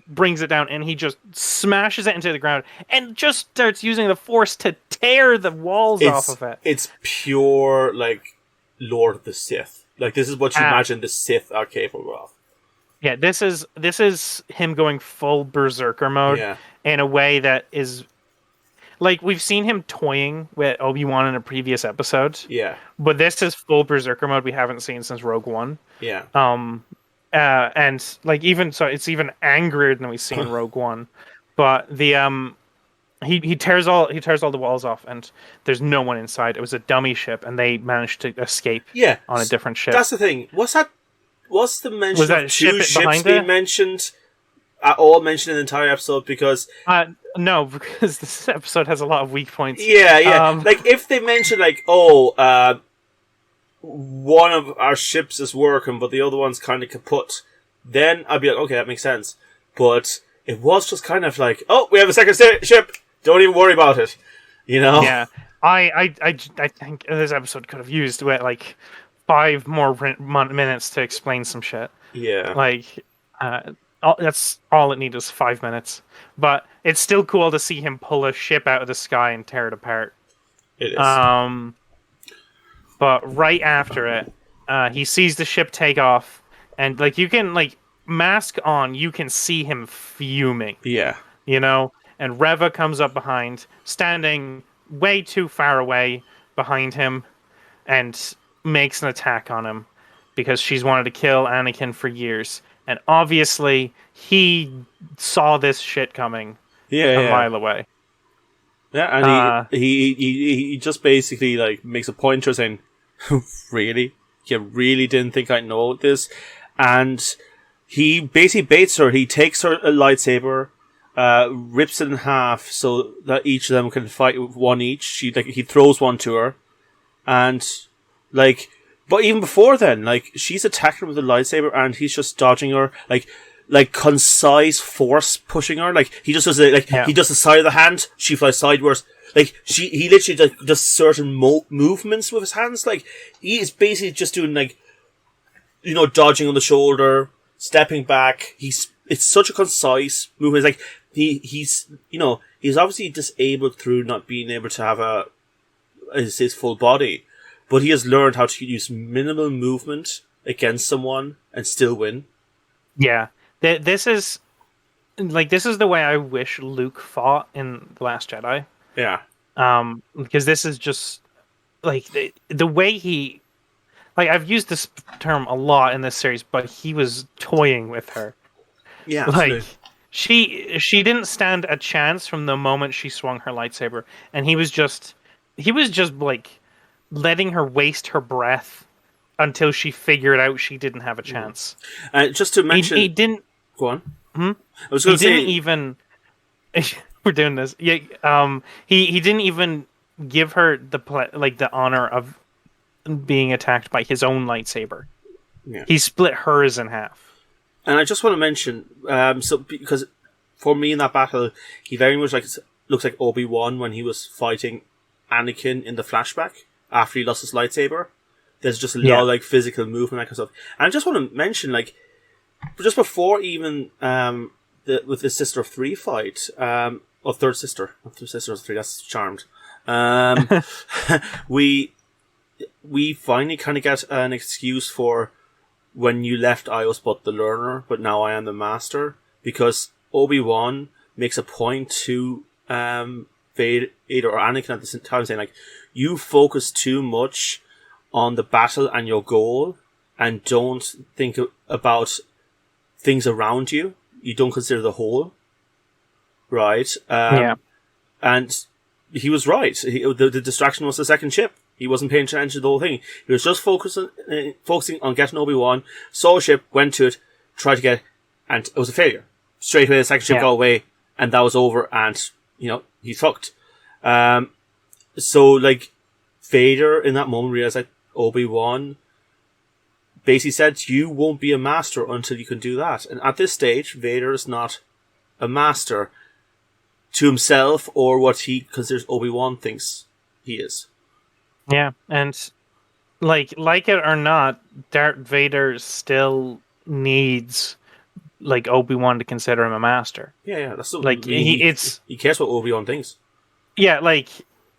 brings it down, and he just smashes it into the ground, and just starts using the Force to tear the walls off of it. It's pure, like, Lord of the Sith. Like, this is what you imagine the Sith are capable of. Yeah, this is him going full berserker mode in a way that is... Like, we've seen him toying with Obi-Wan in a previous episode. Yeah. But this is full berserker mode we haven't seen since Rogue One. Yeah. And like even so, it's even angrier than we see in Rogue One. But the he tears all the walls off, and there's no one inside. It was a dummy ship, and they managed to escape. On a different ship. That's the thing. What's the mention was that of two ships being mentioned at all? Mentioned in the entire episode? Because no, because this episode has a lot of weak points. Yeah. Like if they mention like one of our ships is working, but the other one's kind of kaput, then I'd be like, okay, that makes sense. But it was just kind of like, oh, we have a second ship. Don't even worry about it. You know? Yeah. I think this episode could have used like 5 more minutes to explain some shit. Yeah. Like, that's all it needs is 5 minutes. But it's still cool to see him pull a ship out of the sky and tear it apart. It is. But right after it, he sees the ship take off, and like you can mask on, you can see him fuming. Yeah. You know? And Reva comes up behind, standing way too far away behind him, and makes an attack on him because she's wanted to kill Anakin for years. and obviously he saw this shit coming a mile away. Yeah, and he just basically like makes a point to her saying, "Really, you really didn't think I'd know this?" And he basically baits her. He takes her a lightsaber, rips it in half so that each of them can fight with one each. He throws one to her, and like, but even before then, like she's attacking him with a lightsaber, and he's just dodging her, like concise force pushing her. Like he just does he does the side of the hand, she flies sideways. Like he literally does certain movements with his hands. Like he is basically just doing like, you know, dodging on the shoulder, stepping back. It's such a concise movement. It's like he's you know, he's obviously disabled through not being able to have his full body, but he has learned how to use minimal movement against someone and still win. Yeah. This is the way I wish Luke fought in The Last Jedi. Yeah. Because this is just like the way he, like, I've used this term a lot in this series, but he was toying with her. Yeah. Like absolutely. she didn't stand a chance from the moment she swung her lightsaber, and he was just like letting her waste her breath until she figured out she didn't have a chance. Just to mention, he didn't. Go on. Hmm? I was going to say, didn't even. We're doing this. Yeah. He didn't even give her the honor of being attacked by his own lightsaber. Yeah. He split hers in half. And I just want to mention, because for me in that battle, he very much looks like Obi-Wan when he was fighting Anakin in the flashback after he lost his lightsaber. There's just a lot of like physical movement, that kind of stuff. And I just want to mention, like, just before even with the Sister of Three fight, or Third Sister, not Third Sister of Three, that's Charmed. We finally kind of get an excuse for when you left, I was but the learner, but now I am the master, because Obi-Wan makes a point to Vader or Anakin at the same time, saying like, you focus too much on the battle and your goal, and don't think about things around you. You don't consider the whole, right? And he was right. The distraction was the second ship. He wasn't paying attention to the whole thing. He was just focusing on getting Obi-Wan, saw a ship, went to it, tried to get it, and it was a failure. Straight away, the second ship got away, and that was over, and, you know, he's fucked. So, like, Vader, in that moment, realized that Obi-Wan basically said, you won't be a master until you can do that. And at this stage, Vader is not a master to himself or what he considers Obi-Wan thinks he is. Yeah, and like it or not, Darth Vader still needs like Obi-Wan to consider him a master. Yeah, that's like he cares what Obi-Wan thinks. Yeah, like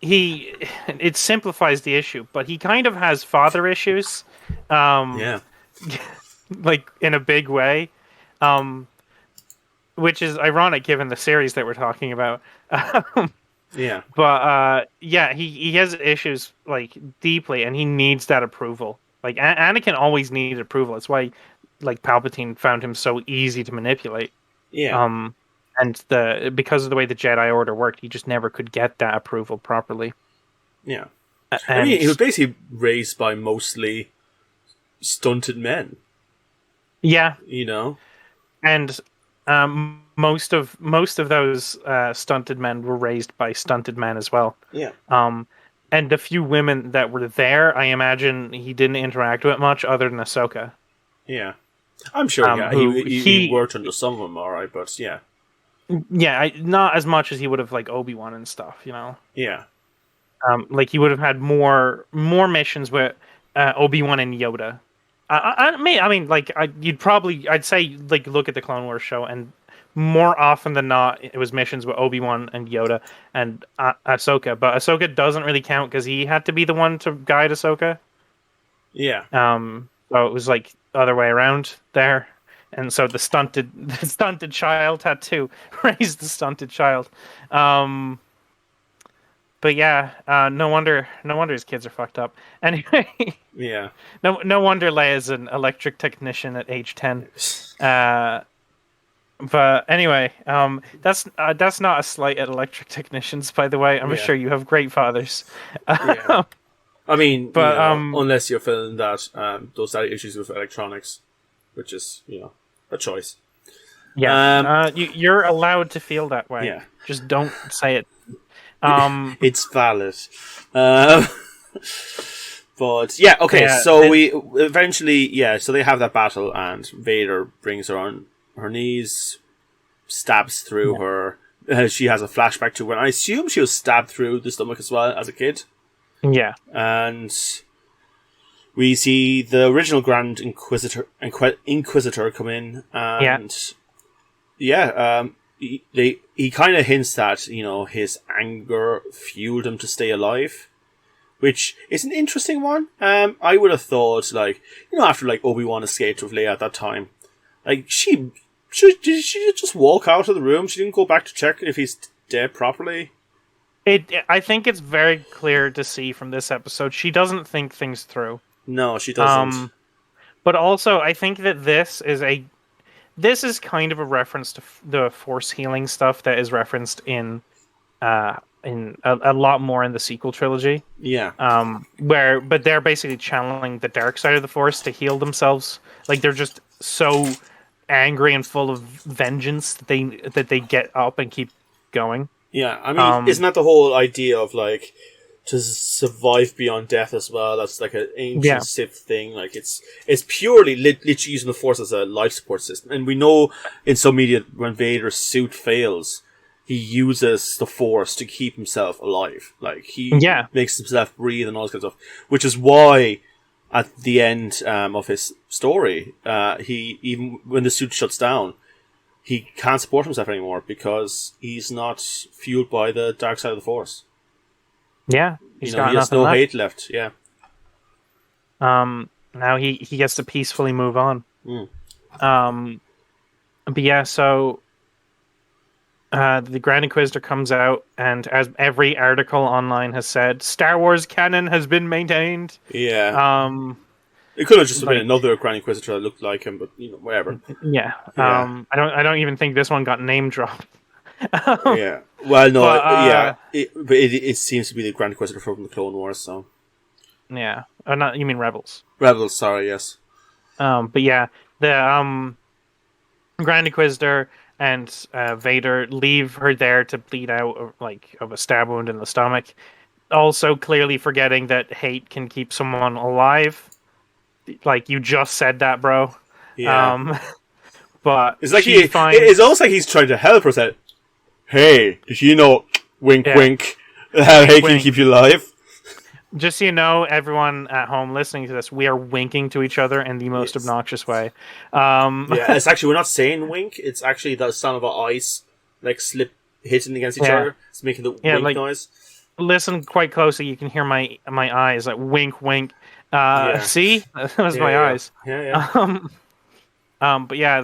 it simplifies the issue, but he kind of has father issues. Like in a big way, which is ironic given the series that we're talking about. Yeah, but he has issues like deeply, and he needs that approval. Like Anakin always needed approval. That's why like Palpatine found him so easy to manipulate. Yeah. And because of the way the Jedi Order worked, he just never could get that approval properly. Yeah. I mean, he was basically raised by mostly stunted men. Yeah. You know? And most of those stunted men were raised by stunted men as well. Yeah. And the few women that were there, I imagine he didn't interact with much other than Ahsoka. Yeah. I'm sure, he worked under some of them, alright, but yeah. Yeah, not as much as he would have like Obi-Wan and stuff, you know? Yeah. Like he would have had more missions with Obi-Wan and Yoda. I'd say like look at the Clone Wars show, and more often than not, it was missions with Obi-Wan and Yoda and Ahsoka. But Ahsoka doesn't really count because he had to be the one to guide Ahsoka. Yeah. So it was like the other way around there, and so the stunted child had to raise the stunted child. But yeah, no wonder his kids are fucked up. Anyway, Yeah. no wonder Leia's an electric technician at age 10. But anyway, that's not a slight at electric technicians, by the way. I'm sure you have great fathers. Yeah. I mean, but unless you're feeling that those are issues with electronics, which is a choice. Yeah, you're allowed to feel that way. Yeah, just don't say it. It's valid. But yeah, okay. So we eventually, so they have that battle, and Vader brings her on her knees, stabs through her. She has a flashback to when I assume she was stabbed through the stomach as well as a kid. Yeah, and we see the original Grand Inquisitor come in, and he kind of hints that his anger fueled him to stay alive, which is an interesting one. I would have thought, after Obi-Wan escaped with Leia at that time, she just walk out of the room. She didn't go back to check if he's dead properly. I think it's very clear to see from this episode she doesn't think things through. No, she doesn't. But also, I think that this is kind of a reference to the Force healing stuff that is referenced in a lot more in the sequel trilogy. Yeah. But they're basically channeling the dark side of the Force to heal themselves. They're just so angry and full of vengeance that they get up and keep going. Yeah, I mean, isn't that the whole idea of to survive beyond death as well? That's an ancient Sith thing. It's purely literally using the Force as a life support system. And we know in some media when Vader's suit fails, he uses the Force to keep himself alive. He makes himself breathe and all this kind of stuff. Which is why at the end of his story, he even when the suit shuts down, he can't support himself anymore because he's not fueled by the dark side of the Force. Yeah, he has no hate left. Yeah. Now he gets to peacefully move on. But yeah, so the Grand Inquisitor comes out, and as every article online has said, Star Wars canon has been maintained. Yeah. It could have just been another Grand Inquisitor that looked like him, but whatever. Yeah. I don't even think this one got name dropped. Yeah. Well, no. But it seems to be the Grand Inquisitor from the Clone Wars. So. Yeah. Not you mean Rebels? Rebels. Sorry. Yes. But yeah, the Grand Inquisitor and Vader leave her there to bleed out of a stab wound in the stomach. Also, clearly forgetting that hate can keep someone alive. You just said that, bro. Yeah. But it's it's almost like he's trying to help her. Say, hey, did you know? Wink, wink. How hate can keep you alive? Just so you know, everyone at home listening to this, we are winking to each other in the most obnoxious way. It's actually we're not saying wink. It's actually the sound of our eyes hitting against each other. It's making the wink noise. Listen quite closely. You can hear my eyes wink, wink. See, that was my eyes. Yeah. But yeah,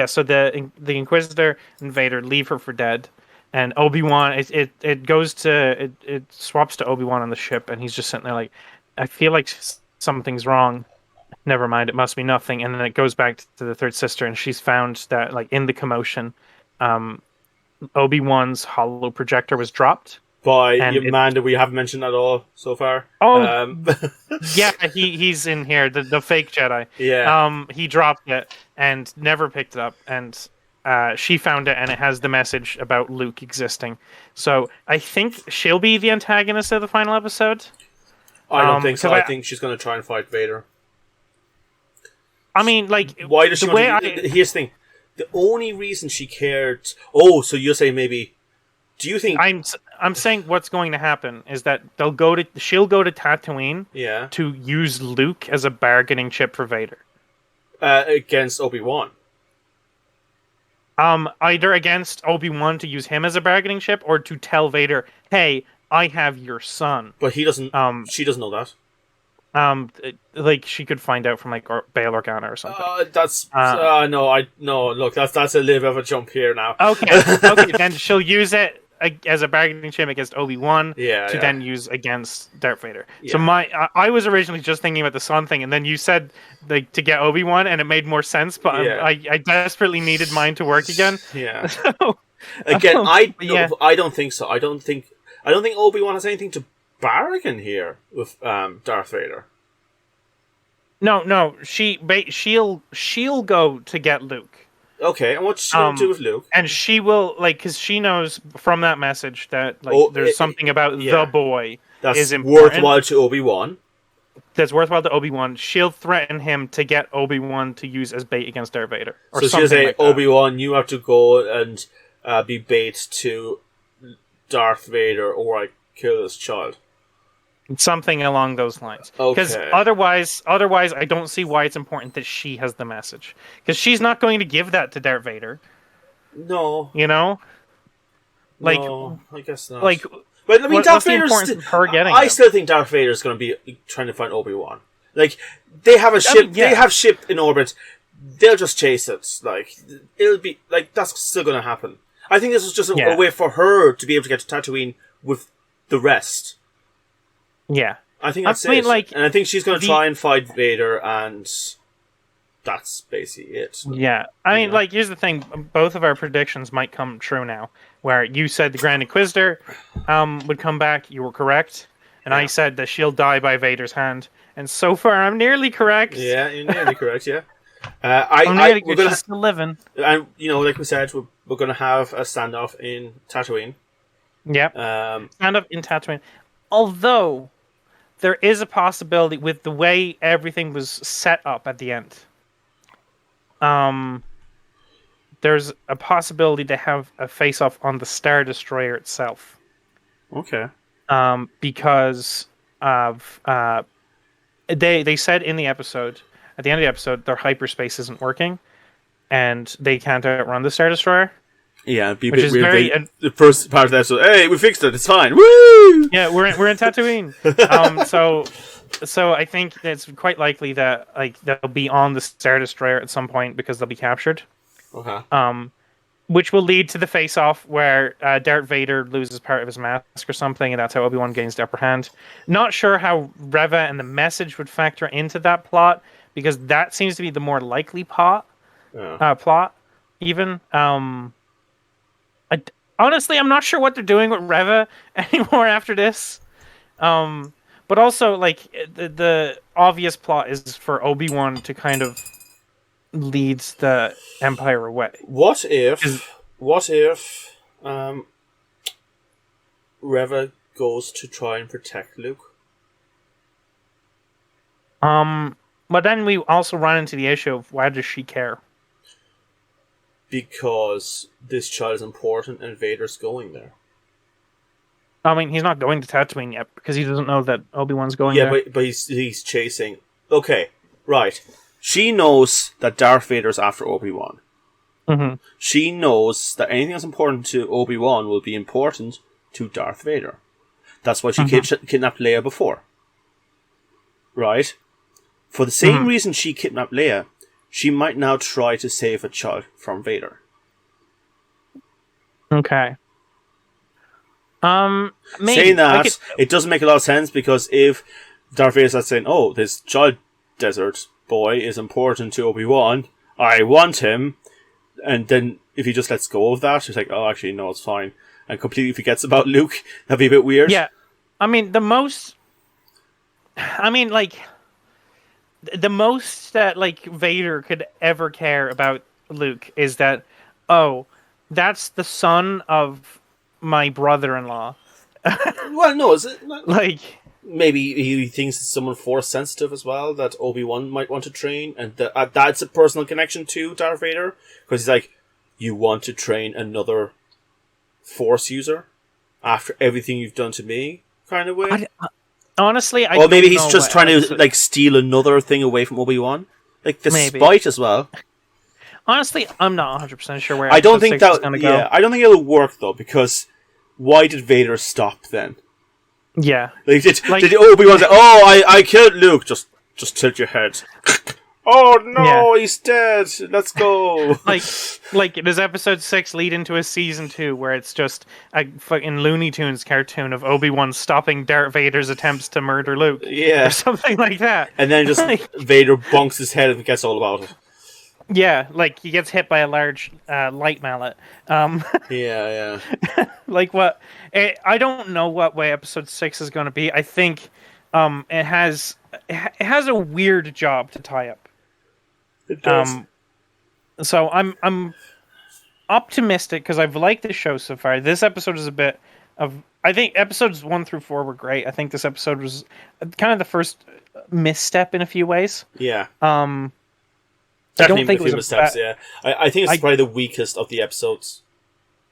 so the Inquisitor and Vader leave her for dead, and Obi-Wan it swaps to Obi-Wan on the ship, and he's just sitting there I feel like something's wrong. Never mind, it must be nothing. And then it goes back to the third sister, and she's found that in the commotion, Obi-Wan's holo projector was dropped. By a man that we haven't mentioned at all so far. Oh, yeah, he's in here, the fake Jedi. Yeah. He dropped it and never picked it up, and she found it, and it has the message about Luke existing. So I think she'll be the antagonist of the final episode. I don't think so. I think she's going to try and fight Vader. I mean, why does she? Here's the thing: the only reason she cared. Oh, so you're saying maybe. Do you think I'm saying what's going to happen is that she'll go to Tatooine to use Luke as a bargaining chip for Vader against Obi-Wan. Either against Obi-Wan to use him as a bargaining chip, or to tell Vader, "Hey, I have your son." But he doesn't. She doesn't know that. She could find out from Bail Organa or something. No. Look, that's a little bit of a jump here now. Okay. Then she'll use it as a bargaining chip against Obi-Wan to then use against Darth Vader. Yeah. So I was originally just thinking about the son thing, and then you said like to get Obi-Wan, and it made more sense. But I desperately needed mine to work again. Yeah. So, again, I don't think so. I don't think Obi-Wan has anything to bargain here with Darth Vader. No, she'll go to get Luke. Okay, and what's she going to do with Luke? And she will, like, because she knows from that message that, like, there's something about the boy is important. Worthwhile to Obi-Wan. That's worthwhile to Obi-Wan. She'll threaten him to get Obi-Wan to use as bait against Darth Vader. So she'll say, like Obi-Wan, you have to go and be bait to Darth Vader, or I kill this child. Something along those lines. Because otherwise, I don't see why it's important that she has the message. Because she's not going to give that to Darth Vader. No. You know? Like, no, I guess not. Like, but I mean, Darth Vader's her getting I still think Darth Vader's going to be trying to find Obi-Wan. Like, they have a ship. They have ship in orbit. They'll just chase it. Like, it'll be like that's still going to happen. I think this was just a way for her to be able to get to Tatooine with the rest. Yeah, I think that's it. Like, and I think she's going to try and fight Vader, and that's basically it. Yeah, I mean, like, here's the thing: both of our predictions might come true now. Where you said the Grand Inquisitor would come back, you were correct, and I said that she'll die by Vader's hand. And so far, I'm nearly correct. Yeah, you're nearly correct. Yeah, she's still living. And like we said, we're going to have a standoff in Tatooine. Yep. Standoff in Tatooine. Although there is a possibility with the way everything was set up at the end. There's a possibility to have a face-off on the Star Destroyer itself. Okay. Because of they said in the episode, at the end of the episode, their hyperspace isn't working, and they can't outrun the Star Destroyer. Yeah, it'd be a bit weird. The first part of the episode, hey, we fixed it, it's fine. Woo! Yeah, we're in Tatooine. So I think it's quite likely that like they'll be on the Star Destroyer at some point because they'll be captured. Okay. Which will lead to the face-off where Darth Vader loses part of his mask or something, and that's how Obi-Wan gains the upper hand. Not sure how Reva and the message would factor into that plot, because that seems to be the more likely plot. Even. Honestly, I'm not sure what they're doing with Reva anymore after this. But also, like, the obvious plot is for Obi-Wan to kind of lead the Empire away. What if Reva goes to try and protect Luke? But then we also run into the issue of why does she care? Because this child is important and Vader's going there. I mean, he's not going to Tatooine yet because he doesn't know that Obi-Wan's going there. Yeah, but he's chasing. Okay, right. She knows that Darth Vader's after Obi-Wan. Mm-hmm. She knows that anything that's important to Obi-Wan will be important to Darth Vader. That's why she kidnapped Leia before. Right? For the same reason she kidnapped Leia, she might now try to save a child from Vader. Okay. Maybe. Saying that, it doesn't make a lot of sense, because if Darth Vader starts saying, oh, this child desert boy is important to Obi-Wan, I want him, and then if he just lets go of that, it's like, oh, actually, no, it's fine, and completely forgets about Luke, that'd be a bit weird. Yeah. I mean, the most that, like, Vader could ever care about Luke is that, oh, that's the son of my brother-in-law. Well, no, is it? Like, maybe he thinks it's someone Force sensitive as well, that Obi-Wan might want to train, and that's a personal connection to Darth Vader, because he's like, you want to train another Force user after everything you've done to me, kind of way. Honestly, I or maybe he's just trying to like steal another thing away from Obi-Wan, like the spite as well. Honestly, I'm not 100% sure where I don't think that. Yeah, I don't think it'll work though, because why did Vader stop then? Yeah, did Obi-Wan say, "Oh, I killed Luke"? Just tilt your head. Oh no, he's dead. Let's go. like does episode 6 lead into a season 2 where it's just a fucking Looney Tunes cartoon of Obi-Wan stopping Darth Vader's attempts to murder Luke, or something like that, and then just Vader bonks his head and gets all about it. Yeah, like he gets hit by a large light mallet. Yeah. Like what? I don't know what way episode 6 is going to be. I think it has a weird job to tie up. It does. So I'm optimistic because I've liked the show so far. This episode is a bit of. I think episodes 1 through 4 were great. I think this episode was kind of the first misstep in a few ways. Yeah. I Definitely don't think a few missteps. Yeah, I think it's probably the weakest of the episodes.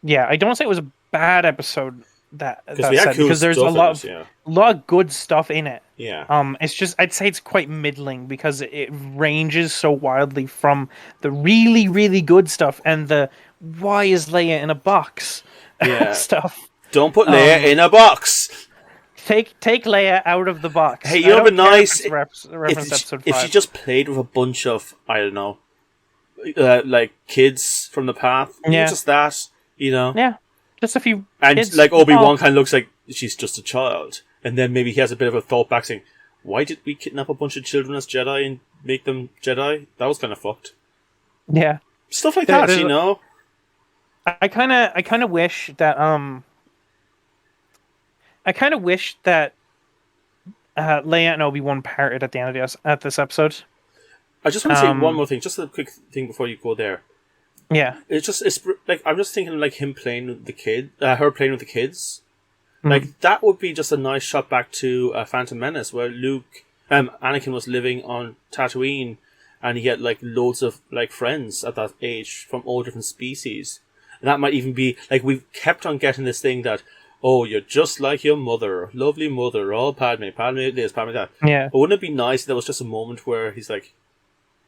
Yeah, I don't say it was a bad episode. Because there's a lot of good stuff in it. Yeah. It's just I'd say it's quite middling because it ranges so wildly from the really, really good stuff and the why is Leia in a box stuff. Don't put Leia in a box. Take Leia out of the box. Hey, you know, be nice if she just played with a bunch of, I don't know, like kids from the path. Yeah, just that, you know. Yeah, just a few. And kids. Like Obi-Wan kind of looks like she's just a child, and then maybe he has a bit of a thought back saying, "Why did we kidnap a bunch of children as Jedi and make them Jedi? That was kind of fucked." Yeah, stuff like that, you know. I kind of wish that Leia and Obi-Wan parted at the end of this episode. I just want to say one more thing, just a quick thing before you go there. Yeah, it's like I'm just thinking like him playing with the kid, her playing with the kids. Mm-hmm. Like that would be just a nice shot back to Phantom Menace, where Anakin was living on Tatooine, and he had like loads of like friends at that age from all different species. And that might even be like we've kept on getting this thing that. Oh, you're just like your mother, lovely mother, all Padme this, Padme that. Yeah. But wouldn't it be nice if there was just a moment where he's like,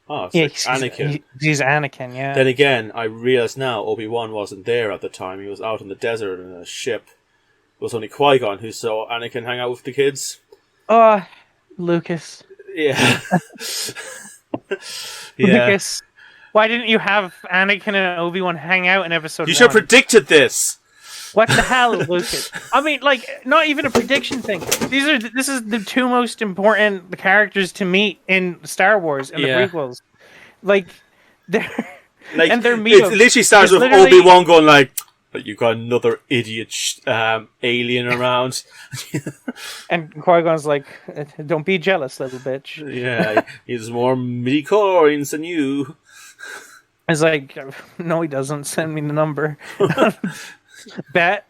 oh, it's like Anakin. He's Anakin, yeah. Then again, I realise now Obi-Wan wasn't there at the time. He was out in the desert in a ship. It was only Qui-Gon who saw Anakin hang out with the kids. Oh, Lucas. Yeah. Lucas, why didn't you have Anakin and Obi-Wan hang out in episode 1? You should have predicted this! What the hell, Lucas? I mean, like, not even a prediction thing. This is the two most important characters to meet in Star Wars and the prequels. Like, they're meetups. It literally starts with Obi-Wan going like, "You got another idiot alien around," and Qui-Gon's like, "Don't be jealous, little bitch." Yeah, he has more midi-chlorians than you. It's like, no, he doesn't. Send me the number. Bet.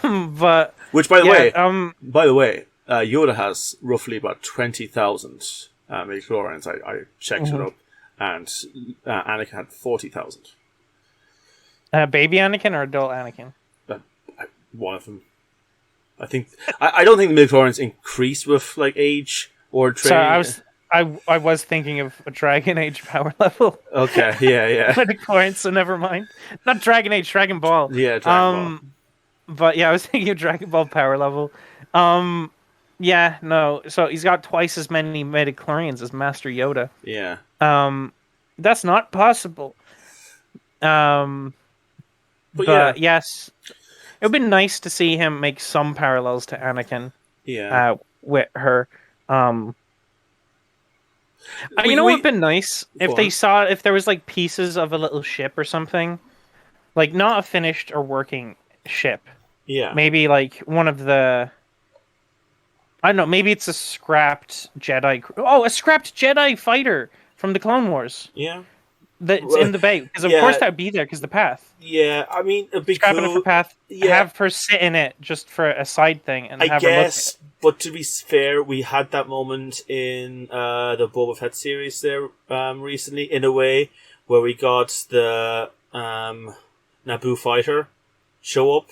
But which, by the way, Yoda has roughly about 20,000 midi-chlorians. I checked it up, and Anakin had 40,000. Baby Anakin or adult Anakin? One of them. I think. I don't think the midi-chlorians increase with like age or training. So I was thinking of a Dragon Age power level. Okay, yeah. Midi-chlorians, so never mind. Not Dragon Age, Dragon Ball. Yeah, Dragon Ball. But yeah, I was thinking of Dragon Ball power level. Yeah, no. So he's got twice as many midi-chlorians as Master Yoda. Yeah. That's not possible. But yes, it would be nice to see him make some parallels to Anakin. Yeah. With her. You know what would have been nice if there was like pieces of a little ship or something, like not a finished or working ship. Yeah. Maybe like one of the. I don't know. Maybe it's a scrapped Jedi. Oh, a scrapped Jedi fighter from the Clone Wars. Yeah. That's in the bay because of course that would be there because the path. Yeah, I mean, it'd be scrapping cool. it for path. Yeah. Have her sit in it just for a side thing, and I have guess. her look at it. But to be fair, we had that moment in the Boba Fett series there recently, in a way, where we got the Naboo fighter show up.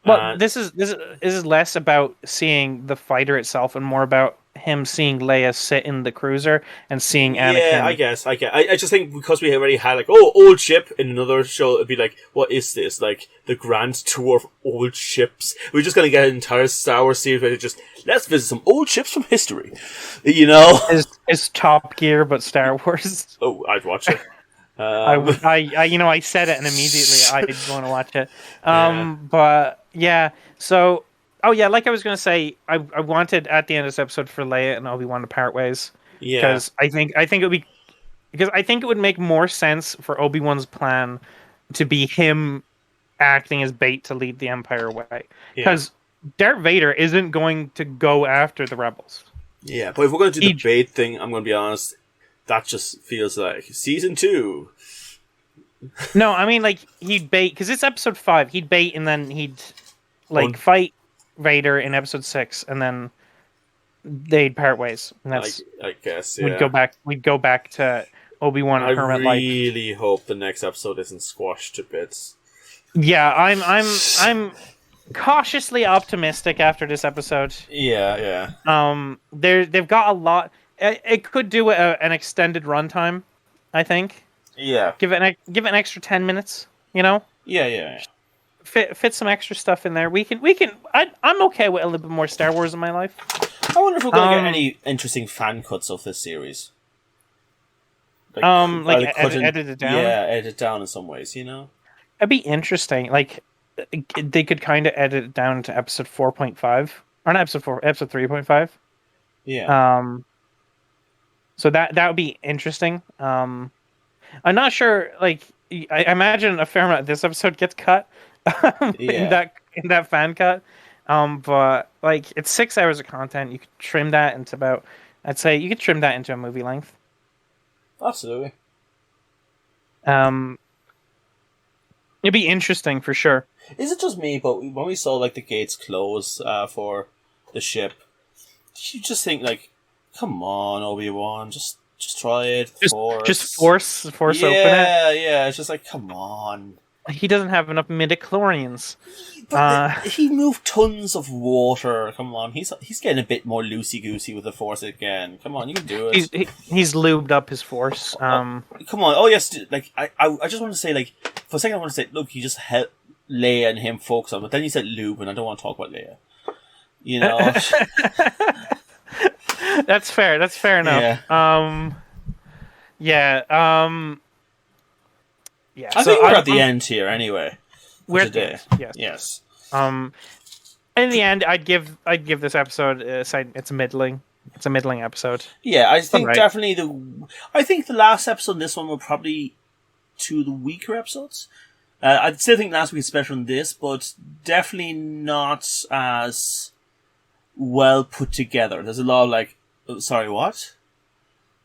Well, this is less about seeing the fighter itself and more about him seeing Leia sit in the cruiser and seeing Anakin. Yeah, I guess. I just think because we already had like, old ship in another show, it'd be like, what is this? Like the grand tour of old ships. We're just gonna get an entire Star Wars series where just let's visit some old ships from history. You know, is Top Gear but Star Wars. Oh, I'd watch it. I said it and immediately I want to watch it. But yeah, so like I was gonna say, I wanted at the end of this episode for Leia and Obi-Wan to part ways. Yeah, because I think it would make more sense for Obi-Wan's plan to be him acting as bait to lead the Empire away. Because Darth Vader isn't going to go after the rebels. Yeah, but if we're going to do the bait thing, I'm going to be honest. That just feels like season 2. No, I mean, like, he'd bait, because it's episode 5. He'd bait and then he'd, fight Vader in episode 6, and then they'd part ways. And that's, I guess, yeah. We'd go back to Obi-Wan and Hermit. I really hope the next episode isn't squashed to bits. Yeah, I'm cautiously optimistic after this episode. Yeah. They've got a lot. It could do an extended runtime, I think. Yeah. Give it an extra 10 minutes. You know. Yeah. Fit some extra stuff in there. I'm okay with a little bit more Star Wars in my life. I wonder if we're going to get any interesting fan cuts of this series. Edit it down. Yeah, edit it down in some ways. You know. It'd be interesting. Like, they could kind of edit it down to episode 4.5 or not episode 4, episode 3.5. Yeah. So that would be interesting. I'm not sure. Like, I imagine a fair amount of this episode gets cut in that fan cut. But like, it's 6 hours of content. You could trim that into about. I'd say you could trim that into a movie length. Absolutely. It'd be interesting for sure. Is it just me? But when we saw like the gates close for the ship, you just think like, come on, Obi-Wan, just try it. Just force open it. Yeah. It's just like, come on. He doesn't have enough midichlorians. But he moved tons of water. Come on, he's getting a bit more loosey goosey with the Force again. Come on, you can do it. He's lubed up his Force. Come on. Oh yes, like I just want to say, like, for a second I want to say, look, he just helped Leia and him focus on, but then you said lube, and I don't want to talk about Leia. You know. That's fair. That's fair enough. Yeah. Yeah. I think we're at the end here anyway. We're today. Yes. In the end, I'd give this episode it's middling. It's a middling episode. Yeah, I think definitely the last episode and this one were probably two of the weaker episodes. I still think last week's better than this, but definitely not as well put together. There's a lot of like, sorry, what?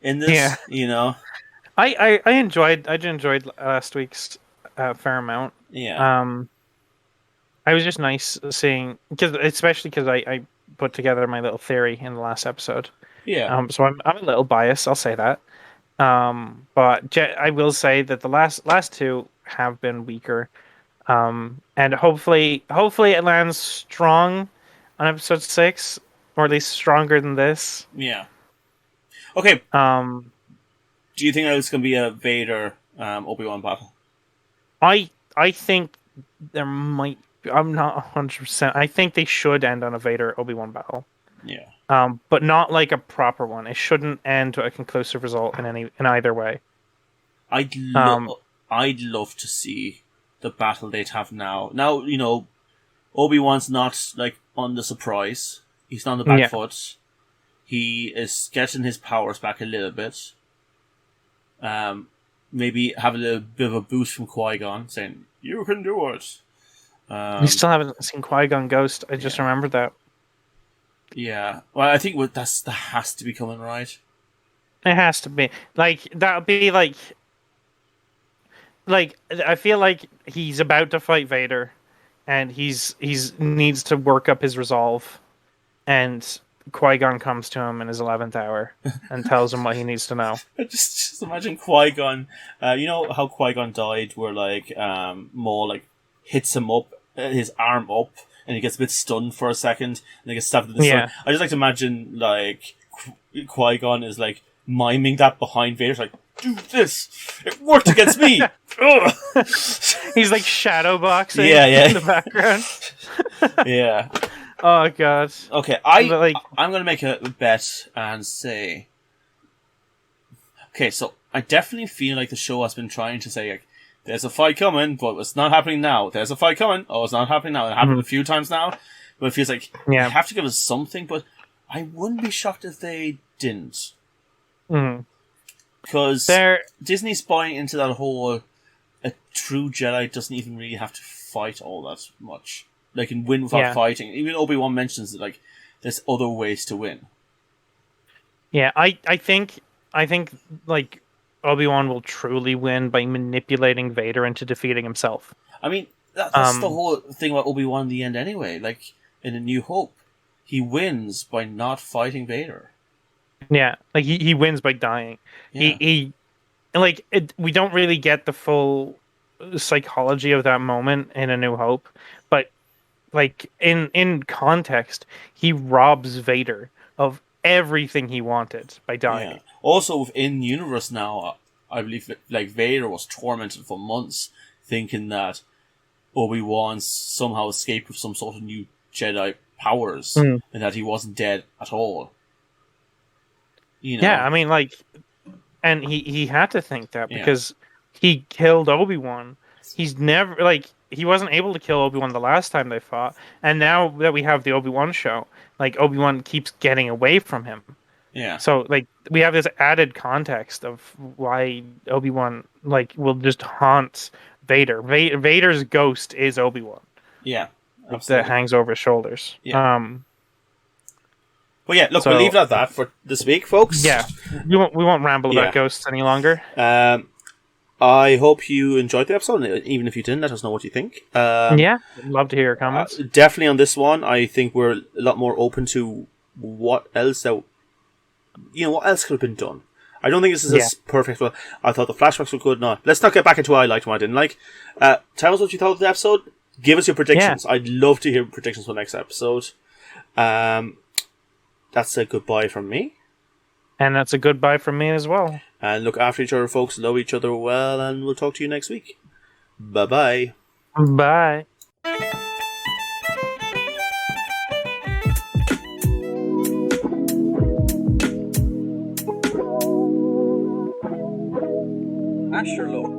In this, you know. I enjoyed last week's fair amount. Yeah. I was just nice seeing, especially because I put together my little theory in the last episode. Yeah. So I'm a little biased. I'll say that. But I will say that the last two have been weaker. And hopefully it lands strong on episode 6, or at least stronger than this. Yeah. Okay. Do you think that it's going to be a Vader Obi-Wan battle? I think there might. I'm not 100%. I think they should end on a Vader Obi-Wan battle. Yeah. But not like a proper one. It shouldn't end to a conclusive result in either way. I'd love to see the battle they'd have now. Now, you know, Obi-Wan's not like on the surprise. He's not on the back foot. He is getting his powers back a little bit. Maybe have a little bit of a boost from Qui-Gon saying, "You can do it." We still haven't seen Qui-Gon Ghost. I just remembered that. Yeah. Well, I think that has to be coming, right? It has to be. Like, that would be like... Like, I feel like he's about to fight Vader, and he's needs to work up his resolve, and Qui-Gon comes to him in his 11th hour and tells him what he needs to know. Just imagine Qui-Gon. You know how Qui-Gon died, where like Maul like hits him up, his arm up, and he gets a bit stunned for a second, and he gets stabbed in the sun. I just like to imagine like Qui-Gon is like miming that behind Vader's like, do this. It worked against me. He's like shadow boxing in the background. Yeah. Oh god. Okay, I'm gonna make a bet and say. Okay, so I definitely feel like the show has been trying to say like, there's a fight coming, but it's not happening now. There's a fight coming. Oh, it's not happening now. It happened a few times now, but it feels like they have to give us something. But I wouldn't be shocked if they didn't. Because Disney's buying into that whole a true Jedi doesn't even really have to fight all that much. They can win without fighting. Even Obi-Wan mentions that like there's other ways to win. Yeah, I think like Obi-Wan will truly win by manipulating Vader into defeating himself. I mean, that's the whole thing about Obi-Wan in the end anyway. Like, in A New Hope, he wins by not fighting Vader. Yeah, like he wins by dying. Yeah. We don't really get the full psychology of that moment in A New Hope, but like in context, he robs Vader of everything he wanted by dying. Yeah. Also, within universe now, I believe like Vader was tormented for months, thinking that Obi-Wan somehow escaped with some sort of new Jedi powers, and that he wasn't dead at all. You know? Yeah, I mean, like, and he had to think that because he killed Obi-Wan. He's never like he wasn't able to kill Obi-Wan the last time they fought, and now that we have the Obi-Wan show, like Obi-Wan keeps getting away from him. Yeah. So like we have this added context of why Obi-Wan like will just haunt Vader. Vader's ghost is Obi-Wan. Yeah. Absolutely. That hangs over his shoulders. Yeah. But yeah, look, we'll leave it at that for this week, folks. Yeah, we won't ramble about ghosts any longer. I hope you enjoyed the episode. Even if you didn't, let us know what you think. Yeah, love to hear your comments. Definitely on this one, I think we're a lot more open to what else what else could have been done. I don't think this is as perfect. Well, I thought the flashbacks were good. No, let's not get back into what I liked and what I didn't like. Tell us what you thought of the episode. Give us your predictions. I'd love to hear predictions for the next episode. That's a goodbye from me. And that's a goodbye from me as well. And look after each other, folks. Love each other well, and we'll talk to you next week. Bye-bye. Bye. Asher, look.